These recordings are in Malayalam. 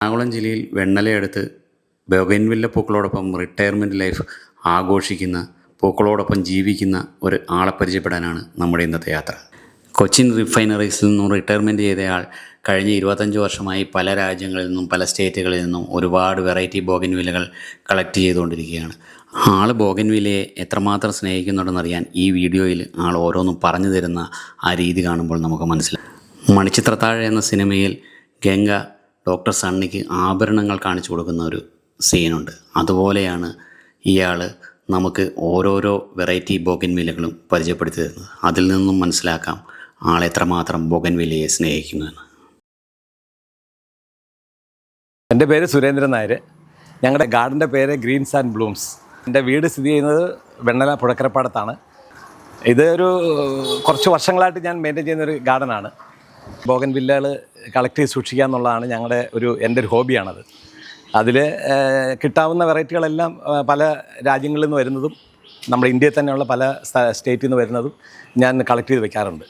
എറണാകുളം ജില്ലയിൽ വെണ്ണലയടുത്ത് ബൊഗൻവില്ല പൂക്കളോടൊപ്പം റിട്ടയർമെൻറ്റ് ലൈഫ് ആഘോഷിക്കുന്ന, പൂക്കളോടൊപ്പം ജീവിക്കുന്ന ഒരു ആളെ പരിചയപ്പെടാനാണ് നമ്മുടെ ഇന്നത്തെ യാത്ര. കൊച്ചിൻ റിഫൈനറീസിൽ നിന്നും റിട്ടയർമെൻറ്റ് ചെയ്തയാൾ കഴിഞ്ഞ 25 വർഷമായി പല രാജ്യങ്ങളിൽ നിന്നും പല സ്റ്റേറ്റുകളിൽ നിന്നും ഒരുപാട് വെറൈറ്റി ബോഗൻവില്ലകൾ കളക്ട് ചെയ്തുകൊണ്ടിരിക്കുകയാണ്. ആൾ ബോഗൻവില്ലയെ എത്രമാത്രം സ്നേഹിക്കുന്നുണ്ടെന്നറിയാൻ ഈ വീഡിയോയിൽ ആൾ ഓരോന്നും പറഞ്ഞു തരുന്ന ആ രീതി കാണുമ്പോൾ നമുക്ക് മനസ്സിലാവും. മണിച്ചിത്രത്താഴ് എന്ന സിനിമയിൽ ഗംഗ ഡോക്ടർ സണ്ണിക്ക് ആഭരണങ്ങൾ കാണിച്ചു കൊടുക്കുന്ന ഒരു സീനുണ്ട്. അതുപോലെയാണ് ഇയാൾ നമുക്ക് ഓരോരോ വെറൈറ്റി ബോഗൻവില്ലകളും പരിചയപ്പെടുത്തി തരുന്നത്. അതിൽ നിന്നും മനസ്സിലാക്കാം ആൾ എത്രമാത്രം ബോഗൻവില്ലയെ സ്നേഹിക്കുന്നുവെന്ന്. എൻ്റെ പേര് സുരേന്ദ്രൻ നായർ. ഞങ്ങളുടെ ഗാർഡൻ്റെ പേര് ഗ്രീൻസ് ആൻഡ് ബ്ലൂംസ്. എൻ്റെ വീട് സ്ഥിതി ചെയ്യുന്നത് വെണ്ണല പുഴക്കരപ്പാടത്താണ്. ഇത് കുറച്ച് വർഷങ്ങളായിട്ട് ഞാൻ മെയിൻറ്റെയിൻ ചെയ്യുന്നൊരു ഗാർഡനാണ്. ബോഗൻവില്ലകൾ കളക്ട് ചെയ്ത് സൂക്ഷിക്കുക എന്നുള്ളതാണ് എൻ്റെ ഒരു ഹോബിയാണത്. അതിൽ കിട്ടാവുന്ന വെറൈറ്റികളെല്ലാം പല രാജ്യങ്ങളിൽ നിന്ന് വരുന്നതും നമ്മുടെ ഇന്ത്യയിൽ തന്നെയുള്ള പല സ്റ്റേറ്റിൽ നിന്ന് വരുന്നതും ഞാൻ കളക്ട് ചെയ്ത് വെക്കാറുണ്ട്.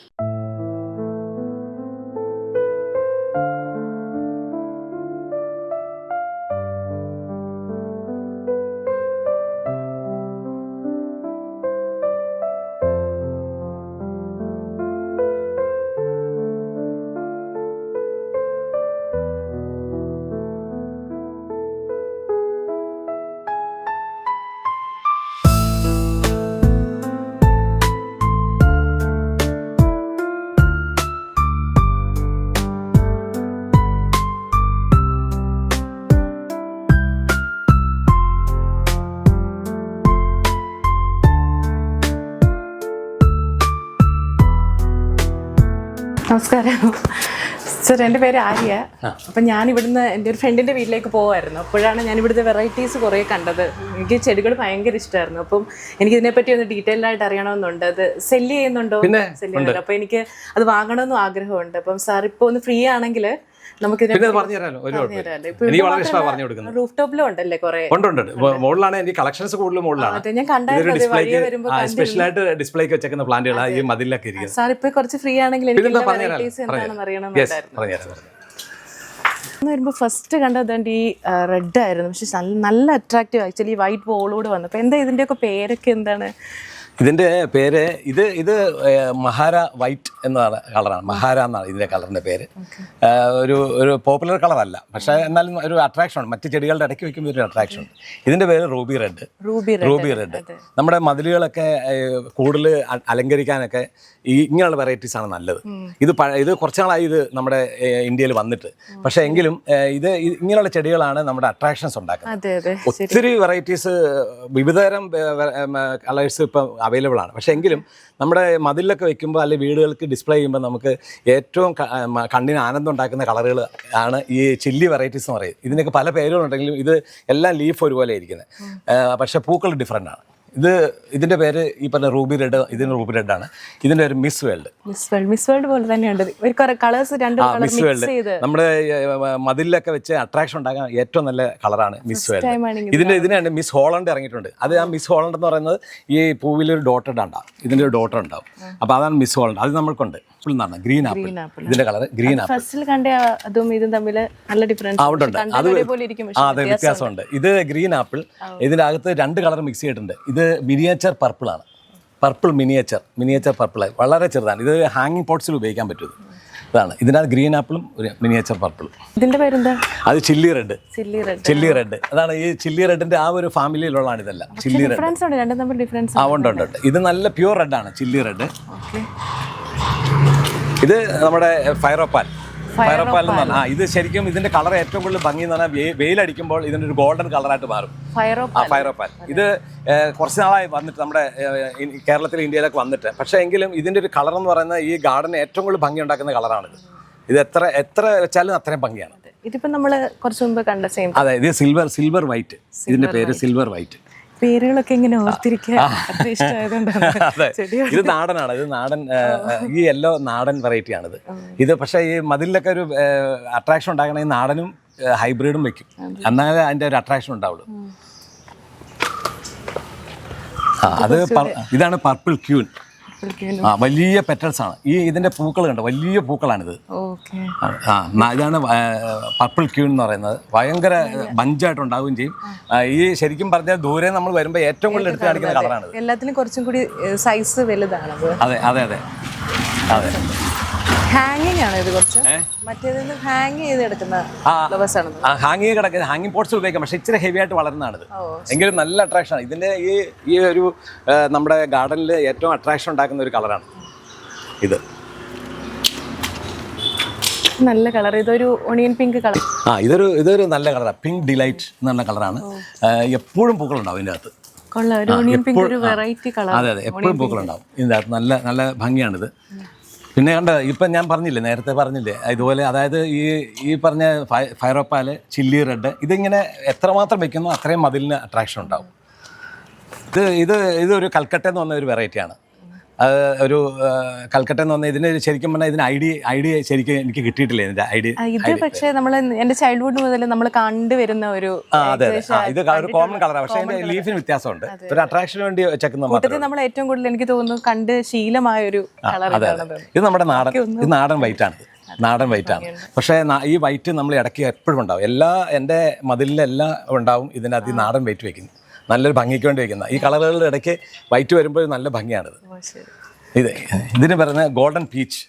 നമസ്കാരം സർ, എൻ്റെ പേര് ആര്യ. അപ്പം ഞാനിവിടുന്ന് എൻ്റെ ഒരു ഫ്രണ്ടിൻ്റെ വീട്ടിലേക്ക് പോകുമായിരുന്നു. അപ്പോഴാണ് ഞാനിവിടുത്തെ വെറൈറ്റീസ് കുറേ കണ്ടത്. എനിക്ക് ചെടികൾ ഭയങ്കര ഇഷ്ടമായിരുന്നു. അപ്പം എനിക്കിതിനെപ്പറ്റി ഒന്ന് ഡീറ്റെയിൽഡ് ആയിട്ട് അറിയണമെന്നുണ്ട്. അത് സെല്ല് ചെയ്യുന്നുണ്ടോ? സെല്ല് ചെയ്യുന്നുണ്ട്. അപ്പോൾ എനിക്ക് അത് വാങ്ങണമെന്നും ആഗ്രഹമുണ്ട്. അപ്പം സാർ ഇപ്പോൾ ഒന്ന് ഫ്രീ ആണെങ്കിൽ നമുക്ക് റൂഫ് ടോപ്പിലും ഉണ്ടല്ലേ കുറെ? മുകളിലാണ് എനിക്ക് കളക്ഷൻസ് കൂടുതൽ മുകളിലാണ്. ഞാൻ കണ്ടായിരുന്നു സ്പെഷ്യലായിട്ട് ഡിസ്പ്ലേക്ക് വെച്ചേക്കുന്ന പ്ലാന്റുകളാണ് ഈ മതിലൊക്കെ ഇരിക്കുന്നത്. സാർ ഇപ്പൊ കുറച്ച് ഫ്രീ ആണെങ്കിൽ എന്താണെന്ന് അറിയണമെന്നുണ്ടായിരുന്നു. വരുമ്പോൾ ഫസ്റ്റ് കണ്ടത് ഈ റെഡ് ആയിരുന്നു. പക്ഷെ നല്ല അട്രാക്റ്റീവ്. ആക്ച്വലി വൈറ്റ് ബോളോട് വന്നു. അപ്പോൾ എന്താ ഇതിൻ്റെയൊക്കെ പേരൊക്കെ എന്താണ്? ഇതിൻ്റെ പേര് ഇത് മഹാര വൈറ്റ് എന്നതാണ് കളറാണ്. മഹാര എന്നാണ് ഇതിൻ്റെ കളറിൻ്റെ പേര്. ഒരു പോപ്പുലർ കളറല്ല, പക്ഷേ എന്നാലും ഒരു അട്രാക്ഷൻ ഉണ്ട്. മറ്റ് ചെടികളുടെ ഇടയ്ക്ക് വയ്ക്കുമ്പോൾ ഒരു അട്രാക്ഷൻ ഉണ്ട്. ഇതിൻ്റെ പേര് റൂബി റെഡ്. നമ്മുടെ മതിലുകളൊക്കെ കൂടുതൽ അലങ്കരിക്കാനൊക്കെ ഇങ്ങനെയുള്ള വെറൈറ്റീസാണ് നല്ലത്. ഇത് കുറച്ച് നാളായി ഇത് നമ്മുടെ ഇന്ത്യയിൽ വന്നിട്ട്. പക്ഷേ എങ്കിലും ഇങ്ങനെയുള്ള ചെടികളാണ് നമ്മുടെ അട്രാക്ഷൻസ് ഉണ്ടാക്കുന്നത്. ഒത്തിരി വെറൈറ്റീസ്, വിവിധതരം കളേഴ്സ് ഇപ്പം അവൈലബിൾ ആണ്. പക്ഷേ എങ്കിലും നമ്മുടെ മതിലൊക്കെ വെക്കുമ്പോൾ അല്ലെങ്കിൽ വീടുകൾക്ക് ഡിസ്പ്ലേ ചെയ്യുമ്പോൾ നമുക്ക് ഏറ്റവും കണ്ണിന് ആനന്ദം ഉണ്ടാക്കുന്ന കളറുകൾ ആണ് ഈ ചില്ലി വെറൈറ്റീസ് എന്ന് പറയുന്നത്. ഇതിനൊക്കെ പല പേരുകളുണ്ടെങ്കിലും ഇത് എല്ലാം ലീഫ് ഒരുപോലെ ഇരിക്കുന്നത്. പക്ഷേ പൂക്കൾ ഡിഫറെൻ്റ് ആണ്. ഇതിന്റെ പേര് ഈ പറഞ്ഞ റൂബി റെഡ്. ഇതിന് റൂബി റെഡ് ആണ്. ഇതിന്റെ ഒരു മിസ് വേൾഡ് പോലെ തന്നെയുണ്ട്. മിസ് വേൾഡ് നമ്മുടെ മതിലൊക്കെ വെച്ച് അട്രാക്ഷൻ ഉണ്ടാക്കാൻ ഏറ്റവും നല്ല കളറാണ് മിസ് വേൾഡ്. ഇതിനാണ് മിസ് ഹോളണ്ട് ഇറങ്ങിയിട്ടുണ്ട്. അത് ആ മിസ് ഹോളണ്ട് എന്ന് പറയുന്നത് ഈ പൂവിലൊരു ഡോട്ടഡ് ഉണ്ടാവും. ഇതിന്റെ ഒരു ഡോട്ടർ ഉണ്ടാവും. അപ്പോൾ അതാണ് മിസ് ഹോളണ്ട്. അത് നമ്മൾക്കുണ്ട്. ഫുൾ എന്നാണ് ഗ്രീൻ ആപ്പിൾ. ഇതിന്റെ കളർ ഗ്രീൻ ആപ്പിൾ. അതെ, വ്യത്യാസമുണ്ട്. ഇത് ഗ്രീൻ ആപ്പിൾ. ഇതിന്റെ അകത്ത് 2 കളർ മിക്സ് ചെയ്തിട്ടുണ്ട്. ഇത് മിനിയേച്ചർ പർപ്പിളാണ്. മിനിയേച്ചർ പർപ്പിൾ വളരെ ചെറുതാണ്. ഇത് ഹാങ്ങിങ് പോട്ട്സിൽ ഉപയോഗിക്കാൻ പറ്റും. ഇതാണ് ഇതിനകത്ത് ഗ്രീൻ ആപ്പിളും ഒരു മിനിയേച്ചർ പർപ്പിളും. ഇതിന്റെ പേരെന്താ? അത് ചില്ലി റെഡ്. അതാണ് ഈ ചില്ലി റെഡിന്റെ ആ ഒരു ഫാമിലിയിലുള്ളതാണ് ഇതെല്ലാം. ചില്ലി റെഡ് ഉണ്ട്. ഇത് നല്ല പ്യൂർ റെഡ് ആണ് ചില്ലി റെഡ്. ഇത് നമ്മുടെ ഫയറോപ്പാൽ എന്ന് പറഞ്ഞാൽ ഇത് ശരിക്കും ഇതിന്റെ കളർ ഏറ്റവും കൂടുതൽ ഭംഗി എന്ന് പറഞ്ഞാൽ വെയിലടിക്കുമ്പോൾ ഇതിന്റെ ഒരു ഗോൾഡൻ കളറായിട്ട് മാറും. ഫയറോപ്പാൽ ഇത് കുറച്ച് നാളായി വന്നിട്ട് നമ്മുടെ കേരളത്തിൽ, ഇന്ത്യയിലൊക്കെ വന്നിട്ട്. പക്ഷേ എങ്കിലും ഇതിന്റെ ഒരു കളർ എന്ന് പറയുന്നത് ഈ ഗാർഡന് ഏറ്റവും കൂടുതൽ ഭംഗി ഉണ്ടാക്കുന്ന കളറാണിത്. ഇത് എത്ര വെച്ചാലും അത്രയും ഭംഗിയാണ്. ഇതിപ്പോ നമ്മള് കുറച്ച് മുമ്പ് കണ്ട സെയിം. അതെ, ഇത് സിൽവർ വൈറ്റ്. ഇതിന്റെ പേര് സിൽവർ വൈറ്റ്. പേരുകളൊക്കെ ഇങ്ങനെ ഓർത്തിരിക്കുക. ഇത് നാടനാണ്. ഇത് നാടൻ, ഈ യെല്ലോ നാടൻ വെറൈറ്റി ആണിത്. ഇത് പക്ഷേ ഈ മതിലൊക്കെ ഒരു അട്രാക്ഷൻ ഉണ്ടാക്കണമെങ്കിൽ നാടനും ഹൈബ്രിഡും വെക്കും. എന്നാലേ അതിൻ്റെ ഒരു അട്രാക്ഷൻ ഉണ്ടാവുള്ളൂ. ഇതാണ് പർപ്പിൾ ക്യൂൻ. ആ വലിയ പെറ്റൽസ് ആണ് ഇതിന്റെ പൂക്കൾ കണ്ടോ, വലിയ പൂക്കളാണിത്. ഓക്കെ. ഇതാണ് പർപ്പിൾ ക്യൂൻ എന്ന് പറയുന്നത്. ഭയങ്കര ബഞ്ചായിട്ട് ഉണ്ടാവുകയും ചെയ്യും. ഈ ശരിക്കും പറഞ്ഞാൽ ദൂരെ നമ്മൾ വരുമ്പോൾ ഏറ്റവും കൂടുതൽ എടുത്ത് കാണിക്കുന്ന കളറാണ്. എല്ലാത്തിനും കുറച്ചും കൂടി സൈസ് വലുതാണ്. അതെ അതെ അതെ അതെ. ഹാങ്ങിങ് ആണ് ഇത്, കുറച്ച് മറ്റേത് ഹാങ് ചെയ്ത് എടുക്കുന്ന ഫ്ലവേഴ്സ് ആണ്. ഹാങ്ങിങ് കിടക്കുന്ന ഹാങ്ങിങ് പോട്ട്സ് ഉപയോഗിക്കാം, പക്ഷേ ഇച്ചിരി ഹെവി ആയിട്ട് വളരുന്നതാണിത്. എങ്കിലും നല്ല അട്രാക്ഷൻ ആണ് ഇതിന്റെ. ഈ ഒരു നമ്മുടെ ഗാർഡനിൽ ഏറ്റവും അട്രാക്ഷൻ ഉണ്ടാക്കുന്ന ഒരു കളറാണ് ഇത്. നല്ല കളർ, ഇതൊരു ഒണിയൻ പിങ്ക് കളർ. ഇതൊരു നല്ല കളറാണ്. പിങ്ക് ഡിലൈറ്റ് എന്നുള്ള കളറാണ്. എപ്പോഴും പൂക്കളുണ്ടാവും ഇതിൻ്റെ അകത്ത്. അതെ അതെ, എപ്പോഴും പൂക്കളുണ്ടാവും ഇതിൻ്റെ അകത്ത്. നല്ല നല്ല ഭംഗിയാണിത്. പിന്നെ കണ്ട ഇപ്പം ഞാൻ പറഞ്ഞില്ലേ, നേരത്തെ പറഞ്ഞില്ലേ ഇതുപോലെ, അതായത് ഈ പറഞ്ഞ ഫയറോപ്പാല്, ചില്ലി റെഡ്, ഇതിങ്ങനെ എത്രമാത്രം വെക്കുന്നോ അത്രയും മതിലിന് അട്രാക്ഷൻ ഉണ്ടാവും. ഇതൊരു കൽക്കട്ട എന്ന് പറഞ്ഞ ഒരു വെറൈറ്റിയാണ്. അത് ഒരു കൽക്കട്ട എന്ന് പറഞ്ഞാൽ ഇതിന് ശരിക്കും പറഞ്ഞാൽ ഇതിന് ഐഡിയ ശരിക്കും എനിക്ക് കിട്ടിയിട്ടില്ല ഇതിന്റെ ഐഡിയ. ഇത് പക്ഷേ നമ്മൾ എൻ്റെ ചൈൽഡ്ഹുഡ് മുതൽ നമ്മൾ കണ്ടുവരുന്ന ഒരു, അതെ അതെ, ഇത് ഒരു കോമൺ കളറാണ്. പക്ഷേ അതിന്റെ ലീഫിന് വ്യത്യാസമുണ്ട്. ഒരു അട്രാക്ഷന് വേണ്ടി വെച്ചേക്കുന്ന നമ്മൾ ഏറ്റവും കൂടുതൽ എനിക്ക് തോന്നുന്നു കണ്ട് ശീലമായ ഒരു കളർ. ഇത് നമ്മുടെ നാടൻ വൈറ്റ് ആണ്. നാടൻ വൈറ്റ് ആണ്. പക്ഷേ ഈ വൈറ്റ് നമ്മൾ ഇടയ്ക്ക് എപ്പോഴും ഉണ്ടാവും. എൻ്റെ മതിലിലെല്ലാം ഉണ്ടാവും ഇതിനകത്ത് ഈ നാടൻ വൈറ്റ് വെക്കുന്നത്. നല്ലൊരു ഭംഗിക്ക് വേണ്ടി വയ്ക്കുന്ന ഈ കളറുകളുടെ ഇടയ്ക്ക് വൈറ്റ് വരുമ്പോൾ നല്ല ഭംഗിയാണിത്. ഇതിന് പറയുന്നത് ഗോൾഡൻ പീച്ച്.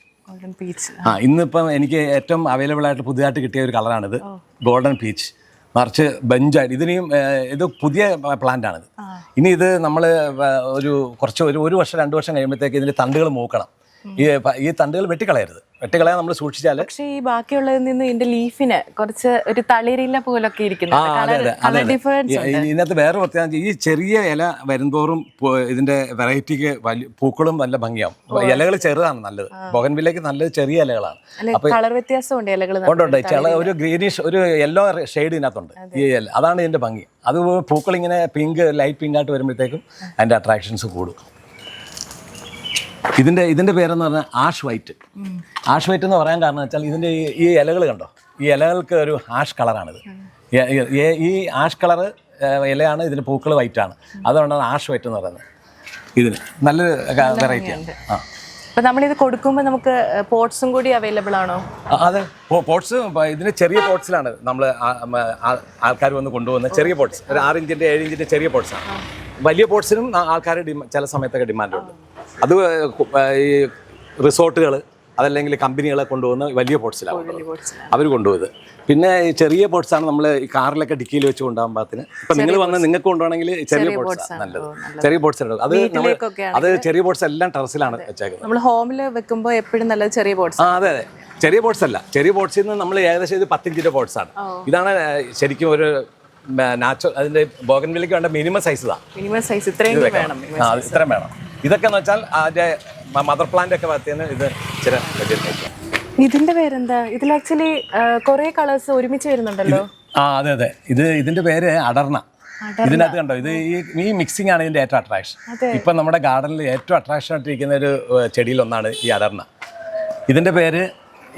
ഇന്നിപ്പം എനിക്ക് ഏറ്റവും അവൈലബിൾ ആയിട്ട് പുതിയതായിട്ട് കിട്ടിയ ഒരു കളറാണിത്, ഗോൾഡൻ പീച്ച്. നിറച്ച് ബെഞ്ചായിട്ട് ഇത് പുതിയ പ്ലാന്റ് ആണിത്. ഇനി ഇത് നമ്മൾ ഒരു വർഷം 2 വർഷം കഴിയുമ്പോഴത്തേക്ക് ഇതിൻ്റെ തണ്ടുകൾ മൂക്കണം. ഈ തണ്ടുകൾ വെട്ടിക്കളയരുത്. വെട്ടിക്കളയാൻ നമ്മൾ ചോദിച്ചാൽ. പക്ഷേ ഈ ബാക്കിയുള്ളതിൽ നിന്ന് ഇതിന്റെ ലീഫിന് കുറച്ച് ഒരു തളിരില്ല പോലൊക്കെ ഇരിക്കുന്നു. ഇതിനകത്ത് വേറെ പ്രത്യേകം, ഈ ചെറിയ ഇല വരുന്തോറും ഇതിന്റെ വെറൈറ്റിക്ക് പൂക്കളും നല്ല ഭംഗിയാവും. ഇലകൾ ചെറുതാണ് നല്ലത്. ബോഗൻവില്ലയ്ക്ക് നല്ലത് ചെറിയ ഇലകളാണ്. കളർ വ്യത്യാസമുണ്ട് ഇലകൾ. ഉണ്ട്. ഒരു ഗ്രീനിഷ്, ഒരു യെല്ലോ ഷെയ്ഡ് ഇതിനകത്തുണ്ട് ഈ ഇല. അതാണ് ഇതിന്റെ ഭംഗി. അത് പൂക്കൾ ഇങ്ങനെ ലൈറ്റ് പിങ്ക് ആയിട്ട് വരുമ്പോഴത്തേക്കും അതിന്റെ അട്രാക്ഷൻസ് കൂടും. ഇതിന്റെ പേരെന്ന് പറഞ്ഞാൽ ആഷ് വൈറ്റ്. ആഷ് വൈറ്റ് എന്ന് പറയാൻ കാരണം വെച്ചാൽ ഇതിന്റെ ഈ ഇലകൾ കണ്ടോ, ഈ ഇലകൾക്ക് ഒരു ആഷ് കളറാണിത്. ഈ ആഷ് കളർ ഇലയാണ്, ഇതിന്റെ പൂക്കൾ വൈറ്റ് ആണ്. അതുകൊണ്ടാണ് ആഷ് വൈറ്റ് എന്ന് പറയുന്നത്. ഇതിന് നല്ലൊരു വെറൈറ്റിയാണ്. അപ്പൊ നമ്മളിത് കൊടുക്കുമ്പോൾ നമുക്ക് പോട്ട്സും കൂടി അവൈലബിൾ ആണോ? അതെ, പോട്ട്സ് ഇതിന് ചെറിയ പോട്ട്സിലാണ് നമ്മൾ ആൾക്കാർ വന്ന് കൊണ്ടുപോകുന്നത്. ചെറിയ പോട്ട്സ്, ഒരു 6 ഇഞ്ചിന്റെ 7 ഇഞ്ചിന്റെ ചെറിയ പോട്ട്സാണ്. വലിയ പോട്ട്സിനും ആൾക്കാർ ചില സമയത്തൊക്കെ ഡിമാൻഡുണ്ട്. അത് ഈ റിസോർട്ടുകൾ അതല്ലെങ്കിൽ കമ്പനികളെ കൊണ്ടുപോകുന്ന വലിയ പോട്ട്സിലാണ് അവർ കൊണ്ടുപോകുന്നത്. പിന്നെ ഈ ചെറിയ പോട്ട്സാണ് നമ്മൾ ഈ കാറിലൊക്കെ ഡിക്കിയിൽ വെച്ച് കൊണ്ടുപോകാൻ പാകത്തിന്. ഇപ്പം നിങ്ങൾ വന്ന് നിങ്ങൾക്ക് കൊണ്ടുപോകണമെങ്കിൽ ചെറിയ പോട്ട്സാണ് നല്ലത്. ചെറിയ പോട്ട്സ് അത് ചെറിയ പോട്ട്സ് എല്ലാം ടെറസിലാണ് വെച്ചേക്കുന്നത്. നമ്മൾ ഹോമിൽ വെക്കുമ്പോൾ എപ്പോഴും നല്ലത് ചെറിയ പോട്ട്സ്. അതെ അതെ, ചെറിയ പോട്ട്സ് അല്ല. ചെറിയ പോട്ട്സിൽ നിന്ന് നമ്മൾ ഏകദേശം ഇത് 10 ഇഞ്ചിന്റെ പോട്ട്സാണ്. ഇതാണ് ശരിക്കും ഒരു അതിന്റെ ബോഗൻവില്ലയ്ക്ക് വേണ്ട മിനിമം സൈസ് ഇതാണ്. മിനിമം സൈസ് ഇത്രയും വേണം. ഇതൊക്കെ എന്ന് വെച്ചാൽ അതിന്റെ മദർ പ്ലാന്റ് ഒക്കെ വളർത്തിയാണ് ഇത്. ഇതിന്റെ പേരെന്താ? ഇതിൽ ആക്ച്വലി കുറെ കളേഴ്സ് ഒരുമിച്ച് വരുന്നുണ്ടല്ലോ. അതെ അതെ, ഇതിന്റെ പേര് അടർണ. ഇതിനകത്ത് കണ്ടോ, ഈ മിക്സിംഗ് ആണ് ഇതിന്റെ ഏറ്റവും അട്രാക്ഷൻ. ഇപ്പൊ നമ്മുടെ ഗാർഡനിൽ ഏറ്റവും അട്രാക്ഷൻ ആയിട്ടിരിക്കുന്ന ഒരു ചെടിയിൽ ഒന്നാണ് ഈ അടർണ. ഇതിന്റെ പേര്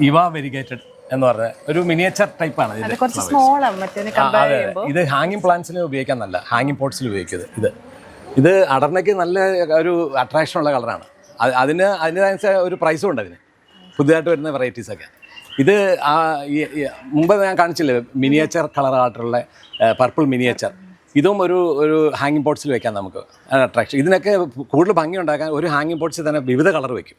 ഇവ വെരിഗേറ്റഡ് എന്ന് പറഞ്ഞ ഒരു മിനിയേച്ചർ ടൈപ്പാണ്. ഇത് ഹാങ്ങിങ് പ്ലാന്റ്സിന് ഉപയോഗിക്കാൻ, നല്ല ഹാങ്ങിങ് പോട്ട്സിൽ ഉപയോഗിക്കുന്നത്. ഇത് അടർണയ്ക്ക് നല്ല ഒരു അട്രാക്ഷൻ ഉള്ള കളറാണ്. അതിനനുസരിച്ച് ഒരു പ്രൈസും ഉണ്ട് അതിന്, പുതിയതായിട്ട് വരുന്ന വെറൈറ്റീസൊക്കെ. ഇത് മുമ്പ് ഞാൻ കാണിച്ചില്ലേ മിനിയേച്ചർ കളറായിട്ടുള്ള പർപ്പിൾ മിനിയേച്ചർ. ഇതും ഒരു ഹാങ്ങിങ് പോട്ട്സിൽ വെക്കാം നമുക്ക് അട്രാക്ഷൻ. ഇതിനൊക്കെ കൂടുതൽ ഭംഗി ഉണ്ടാക്കാൻ ഒരു ഹാങ്ങിങ് പോട്ട്സിൽ തന്നെ വിവിധ കളർ വെക്കും.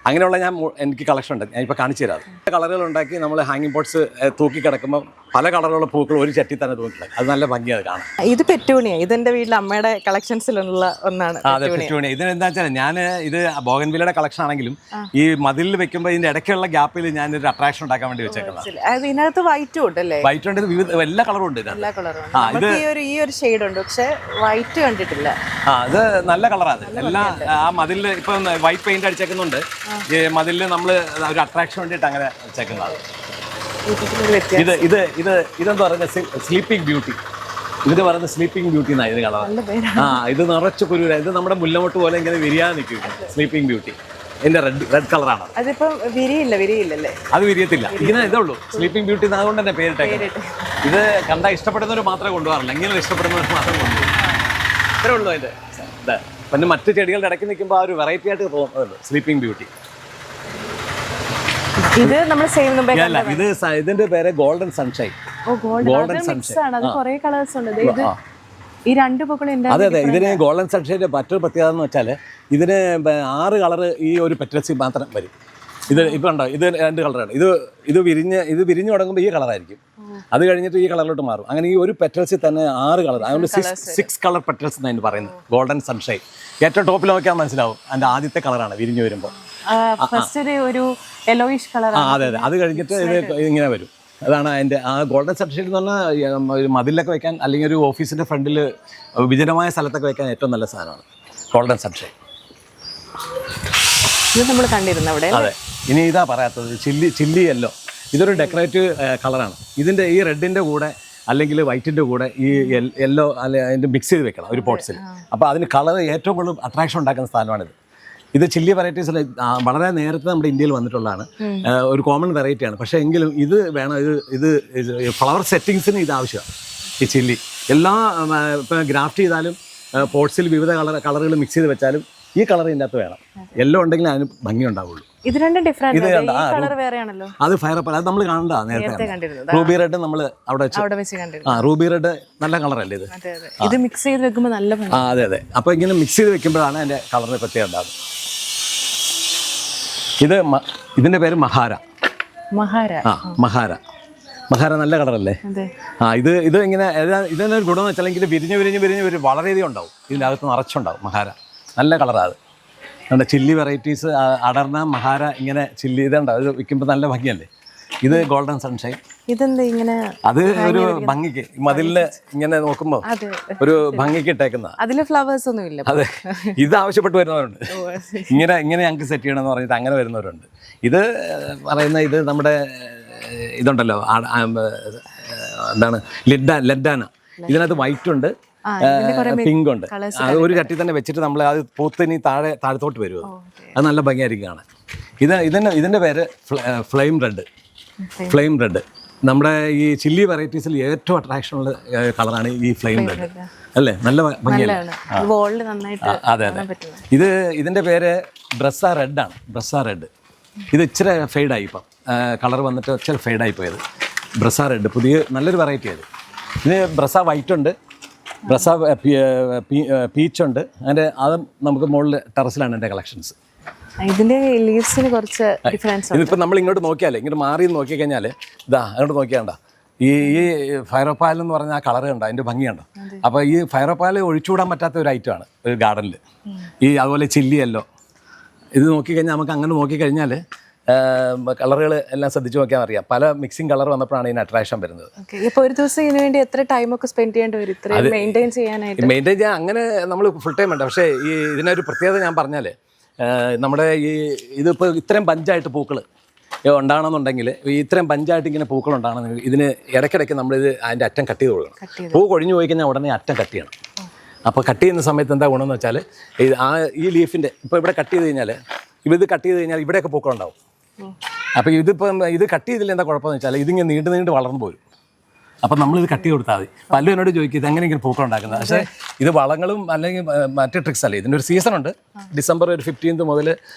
അങ്ങനെയുള്ള എനിക്ക് കളക്ഷൻ ഉണ്ട്. ഞാനിപ്പോൾ കാണിച്ചു തരാം. കളറുകൾ ഉണ്ടാക്കി നമ്മൾ ഹാങ്ങിങ് പോട്ട്സ് തൂക്കി കിടക്കുമ്പോൾ പല കളറുള്ള പൂക്കൾ ഒരു ചട്ടി തന്നെ തൂക്കിക്കിടക്കും. അത് നല്ല ഭംഗിയാണ് കാണാൻ. ഇത് പെറ്റൂണിയ. ഇതെന്റെ വീട്ടിൽ അമ്മയുടെ കളക്ഷൻസിലുള്ള ഒന്നാണ്. അതെ, പെറ്റൂണിയ. ഇതിനെന്താ വെച്ചാൽ ഞാൻ ഇത് ബോഗൻവില്ലയുടെ കളക്ഷൻ ആണെങ്കിലും ഈ മതിലിൽ വെക്കുമ്പോൾ ഇതിന്റെ ഇടയ്ക്കുള്ള ഗ്യാപ്പിൽ ഞാനൊരു അട്രാക്ഷൻ ഉണ്ടാക്കാൻ വേണ്ടി വെച്ചേക്കുന്നത്. ഇതിനകത്ത് വൈറ്റും ഉണ്ടല്ലേ? വൈറ്റ് ഉണ്ട്, വിവിധ എല്ലാ കളറും ഉണ്ട്. ഈ ഒരു ഷെയ്ഡ് ഉണ്ട്, പക്ഷെ വൈറ്റ് കണ്ടിട്ടില്ല. ഇത് നല്ല കളറാണ്. എല്ലാം ആ മതിലിൽ ഇപ്പം വൈറ്റ് പെയിന്റ് അടിച്ചേക്കുന്നുണ്ട്. ഈ മതിലിൽ നമ്മൾ ഒരു അട്രാക്ഷൻ വേണ്ടിയിട്ട് അങ്ങനെ വെച്ചേക്കുന്നതാണ്. ഇതെന്താ പറയുന്നത്, സ്ലീപ്പിംഗ് ബ്യൂട്ടി. ഇതിന് പറയുന്നത് സ്ലീപ്പിംഗ് ബ്യൂട്ടി എന്നാണ് ഇതിന് കളർ. ഇത് നിറച്ച് കുരുവ. ഇത് നമ്മുടെ മുല്ലമൊട്ട് പോലെ ഇങ്ങനെ വിരിയാൻ നിൽക്കും. സ്ലീപ്പിംഗ് ബ്യൂട്ടി ഇതിന്റെ റെഡ് കളറാണ്. അതിപ്പം വിരിയില്ലല്ലേ? അത് വിരിയത്തില്ല. ഇങ്ങനെ ഇതേ ഉള്ളൂ സ്ലീപ്പിംഗ് ബ്യൂട്ടി. അതുകൊണ്ട് തന്നെ പേരിട്ടേക്കുന്നത്. ഇത് കണ്ടാൽ ഇഷ്ടപ്പെടുന്നവർ മാത്രമേ കൊണ്ടുപോകാറില്ല. ഇങ്ങനെ ഇഷ്ടപ്പെടുന്നവർ മാത്രമേ കൊണ്ടുപോകും. ഇത്രേ ഉള്ളൂ അതിന്റെ. പിന്നെ മറ്റ് ചെടികളുടെ ഇടയ്ക്ക് നിൽക്കുമ്പോൾ ആ ഒരു വെറൈറ്റി ആയിട്ട് തോന്നുന്നുണ്ട് സ്ലീപ്പിംഗ് ബ്യൂട്ടി. ഇത് നമ്മൾ സെയിം മുമ്പേ അല്ല, ഇതിന്റെ പേര് ഗോൾഡൻ സൺഷൈൻ. ഗോൾഡൻ മിക്സ് ആണ്. അത് കുറേ കളേഴ്സ് ഉണ്ട്. ഇത് ഈ രണ്ട് പൂക്കളും അതെ അതെ. ഇതിന് ഗോൾഡൻ സൺഷൈൻ്റെ മറ്റൊരു പ്രത്യേകത എന്ന് വെച്ചാൽ ഇതിന് 6 കളറ് ഈ ഒരു പെറ്റൽസിൽ മാത്രം വരും. ഇത് ഇപ്പം ഉണ്ടോ, ഇത് 2 കളറാണ്. ഇത് വിരിഞ്ഞ് തുടങ്ങുമ്പോൾ ഈ കളറായിരിക്കും, അത് കഴിഞ്ഞിട്ട് ഈ കളറിലോട്ട് മാറും. അങ്ങനെ ഈ ഒരു പെറ്റൽസിൽ തന്നെ 6 കളർ, അതുകൊണ്ട് 6 കളർ പെറ്റൽസ് എന്നാണ് പറയുന്നത് ഗോൾഡൻ സൺഷൈൻ. ഏറ്റവും ടോപ്പിൽ നോക്കിയാൽ മനസ്സിലാവും അതിൻ്റെ ആദ്യത്തെ കളറാണ് വിരിഞ്ഞ് വരുമ്പോൾ. ഒരു യെല്ലോയിഷ് കളർ. അതെ അതെ. അത് കഴിഞ്ഞിട്ട് ഇത് ഇങ്ങനെ വരും. അതാണ് അതിൻ്റെ ആ ഗോൾഡൻ സൺഷൈൻ എന്ന് പറഞ്ഞാൽ ഒരു മതിലൊക്കെ വെക്കാൻ അല്ലെങ്കിൽ ഒരു ഓഫീസിൻ്റെ ഫ്രണ്ടിൽ വിജനമായ സ്ഥലത്തൊക്കെ വെക്കാൻ ഏറ്റവും നല്ല സാധനമാണ് ഗോൾഡൻ സൺഷൈൻ. ഇത് നമ്മൾ കണ്ടിരുന്നു അവിടെ. അതെ. ഇനി ഇതാ പറയാത്തത് ചില്ലി യെല്ലോ. ഇതൊരു ഡെക്കറേറ്റീവ് കളറാണ്. ഇതിൻ്റെ ഈ റെഡിൻ്റെ കൂടെ അല്ലെങ്കിൽ വൈറ്റിൻ്റെ കൂടെ ഈ യെല്ലോ അല്ലെ അതിൻ്റെ മിക്സ് ചെയ്ത് വെക്കണം ഒരു പോട്ട്സിൽ. അപ്പോൾ അതിന് കളർ ഏറ്റവും കൂടുതൽ അട്രാക്ഷൻ ഉണ്ടാക്കുന്ന സാധനമാണിത്. ഇത് ചില്ലി വെറൈറ്റീസിൽ വളരെ നേരത്തെ നമ്മുടെ ഇന്ത്യയിൽ വന്നിട്ടുള്ളതാണ്. ഒരു കോമൺ വെറൈറ്റിയാണ്. പക്ഷേ എങ്കിലും ഇത് വേണം, ഇത് ഫ്ലവർ സെറ്റിങ്സിന് ഇത് ആവശ്യമാണ്. ഈ ചില്ലി എല്ലാ ഇപ്പം ഗ്രാഫ്റ്റ് ചെയ്താലും പോട്ട്സിൽ വിവിധ കളറുകൾ മിക്സ് ചെയ്ത് വെച്ചാലും ഈ കളർ ഇതിൻ്റെ അകത്ത് വേണം. യെല്ലോ ഉണ്ടെങ്കിൽ അതിന് ഭംഗി ഉണ്ടാവുള്ളൂ. ഇത് രണ്ടും ഡിഫറെന്റ് കളർ വേറെയാണല്ലോ. അത് ഫയർ അത് നമ്മൾ കാണണ്ട നേരത്തെ റൂബി റെഡ് നമ്മൾ അവിടെ വെച്ച്. റൂബി റെഡ് നല്ല കളറല്ലേ ഇത്. ഇത് മിക്സ് ചെയ്ത് വെക്കുമ്പോൾ നല്ല ഭംഗി. അതെ അതെ. അപ്പോൾ ഇങ്ങനെ മിക്സ് ചെയ്ത് വെക്കുമ്പോഴാണ് അതിൻ്റെ കളറിന് പ്രത്യേകത ഉണ്ടാകുന്നത്. ഇതിന്റെ പേര് മഹാര. മഹാര നല്ല കളറല്ലേ. ഇത് ഇങ്ങനെ ഇതിൻ്റെ ഒരു ഗുണം എന്ന് വെച്ചാൽ ഇത് വിരിഞ്ഞ് വളരെയധികം ഉണ്ടാവും. ഇതിൻ്റെ അകത്ത് നിറച്ചുണ്ടാവും മഹാര. നല്ല കളറാണ് അത്. ചില്ലി വെറൈറ്റീസ് അടർന്ന മഹാര ഇങ്ങനെ ചില്ലി ഇതുണ്ടാവും. ഇത് വിൽക്കുമ്പോൾ നല്ല ഭംഗിയല്ലേ. ഇത് ഗോൾഡൻ സൺഷൈൻ. ഇതെന്താ ഇങ്ങനെ? അത് ഒരു ഭംഗിക്ക് മതിലിന് ഇങ്ങനെ നോക്കുമ്പോൾ ഒരു ഭംഗിക്ക് ഇട്ടേക്കുന്ന. അതില് ഫ്ലവേഴ്സ് ഒന്നും ഇല്ല. അതെ. ഇത് ആവശ്യപ്പെട്ട് വരുന്നവരുണ്ട്. ഇങ്ങനെ ഞങ്ങൾക്ക് സെറ്റ് ചെയ്യണമെന്ന് പറഞ്ഞിട്ട് അങ്ങനെ വരുന്നവരുണ്ട്. ഇത് പറയുന്ന ഇത് നമ്മുടെ ഇതുണ്ടല്ലോ, എന്താണ്, ലെഡാന. ഇതിനകത്ത് വൈറ്റ് ഉണ്ട്, പിങ്ക് ഉണ്ട്. ഒരു ചട്ടി തന്നെ വെച്ചിട്ട് നമ്മൾ അത് പൂത്തിനി താഴത്തോട്ട് വരുമോ. അത് നല്ല ഭംഗിയായിരിക്കും കാണാൻ. ഇതിൻ്റെ പേര് ഫ്ലെയിം റെഡ്. നമ്മുടെ ഈ ചില്ലി വെറൈറ്റീസിൽ ഏറ്റവും അട്രാക്ഷൻ ഉള്ള കളറാണ് ഈ ഫ്ലെയിം റെഡ് അല്ലേ. നല്ല ഭംഗിയല്ലേ. അതെ അതെ. ഇതിൻ്റെ പേര് ബ്രസ്സ റെഡാണ്. ബ്രസ്സ റെഡ്. ഇത് ഇച്ചിരി ഫെയ്ഡായി, ഇപ്പം കളർ വന്നിട്ട് ഇച്ചിരി ഫെയ്ഡായി പോയത്. ബ്രസ്സ റെഡ് പുതിയ നല്ലൊരു വെറൈറ്റി ആയത്. ഇത് ബ്രസ്സ വൈറ്റ് ഉണ്ട്, ബ്രസ്സ പീച്ചുണ്ട്. അതിൻ്റെ അതും നമുക്ക് മുകളിൽ ടെറസിലാണ് എൻ്റെ കളക്ഷൻസ്. ഇതിന്റെ ലീവ്സിന് കുറച്ച് ഡിഫറൻസ്. ഇതിപ്പോൾ നമ്മൾ ഇങ്ങോട്ട് നോക്കിയാലേ, ഇങ്ങോട്ട് മാറി നോക്കി കഴിഞ്ഞാൽ ഇതാ അങ്ങോട്ട് നോക്കിയാണ്ട ഈ ഫയറോപ്പാൽ എന്ന് പറഞ്ഞാൽ ആ കളർ കണ്ടോ, അതിൻ്റെ ഭംഗിയുണ്ടോ. അപ്പോൾ ഈ ഫയറോപ്പാൽ ഒഴിച്ചുകൂടാൻ പറ്റാത്ത ഒരു ഐറ്റമാണ് ഒരു ഗാർഡനിൽ. അതുപോലെ ചില്ലിയല്ലോ ഇത് നോക്കിക്കഴിഞ്ഞാൽ നമുക്ക് അങ്ങനെ നോക്കിക്കഴിഞ്ഞാൽ കളറുകൾ എല്ലാം ശ്രദ്ധിച്ച് നോക്കിയാൽ അറിയാം. പല മിക്സിങ് കളർ വന്നപ്പോഴാണ് ഇതിന് അട്രാക്ഷൻ വരുന്നത്. ഇപ്പോൾ ഒരു ദിവസം ഇതിനു വേണ്ടി എത്ര ടൈമൊക്കെ സ്പെൻഡ് ചെയ്യേണ്ടി വരും ഇത്രയും മെയിൻറ്റെയിൻ ചെയ്യാനായിട്ട്? മെയിൻറ്റെയിൻ ചെയ്യാൻ അങ്ങനെ നമ്മൾ ഫുൾ ടൈം ഉണ്ട്. പക്ഷേ ഈ ഇതിനൊരു പ്രത്യേകത ഞാൻ പറഞ്ഞാൽ, നമ്മുടെ ഇതിപ്പോൾ ഇത്രയും പഞ്ചായിട്ട് പൂക്കൾ ഉണ്ടാകണമെന്നുണ്ടെങ്കിൽ, ഇത്രയും പഞ്ചായിട്ട് ഇങ്ങനെ പൂക്കൾ ഉണ്ടാകണമെങ്കിൽ ഇതിന് ഇടയ്ക്കിടയ്ക്ക് നമ്മളിത് അതിൻ്റെ അറ്റം കട്ട് ചെയ്ത് കൊടുക്കണം. പൂ കൊഴിഞ്ഞു പോയി കഴിഞ്ഞാൽ ഉടനെ അറ്റം കട്ട് ചെയ്യണം. അപ്പോൾ കട്ട് ചെയ്യുന്ന സമയത്ത് എന്താ ഗുണമെന്ന് വെച്ചാൽ, ഈ ലീഫിൻ്റെ ഇപ്പോൾ ഇവിടെ കട്ട് ചെയ്ത് കഴിഞ്ഞാൽ, ഇത് കട്ട് ചെയ്ത് കഴിഞ്ഞാൽ ഇവിടെയൊക്കെ പൂക്കളുണ്ടാവും. അപ്പോൾ ഇത് കട്ട് ചെയ്തില്ല എന്താ കുഴപ്പമെന്ന് വെച്ചാൽ ഇതിങ്ങനെ നീണ്ട് വളർന്നു പോരും. അപ്പം നമ്മളിത് കട്ട് ചെയ്ത് കൊടുത്താൽ മതി. പലരും എന്നോട് ചോദിക്കും ഇതെങ്ങനെയെങ്കിലും പൂക്കൾ ഉണ്ടാക്കുന്നത്. പക്ഷേ ഇത് വളങ്ങളും അല്ലെങ്കിൽ മറ്റ് ട്രിക്സ് അല്ലേ. ഇതിൻ്റെ ഒരു സീസണുണ്ട്. ഡിസംബർ ഒരു 15 മുതൽ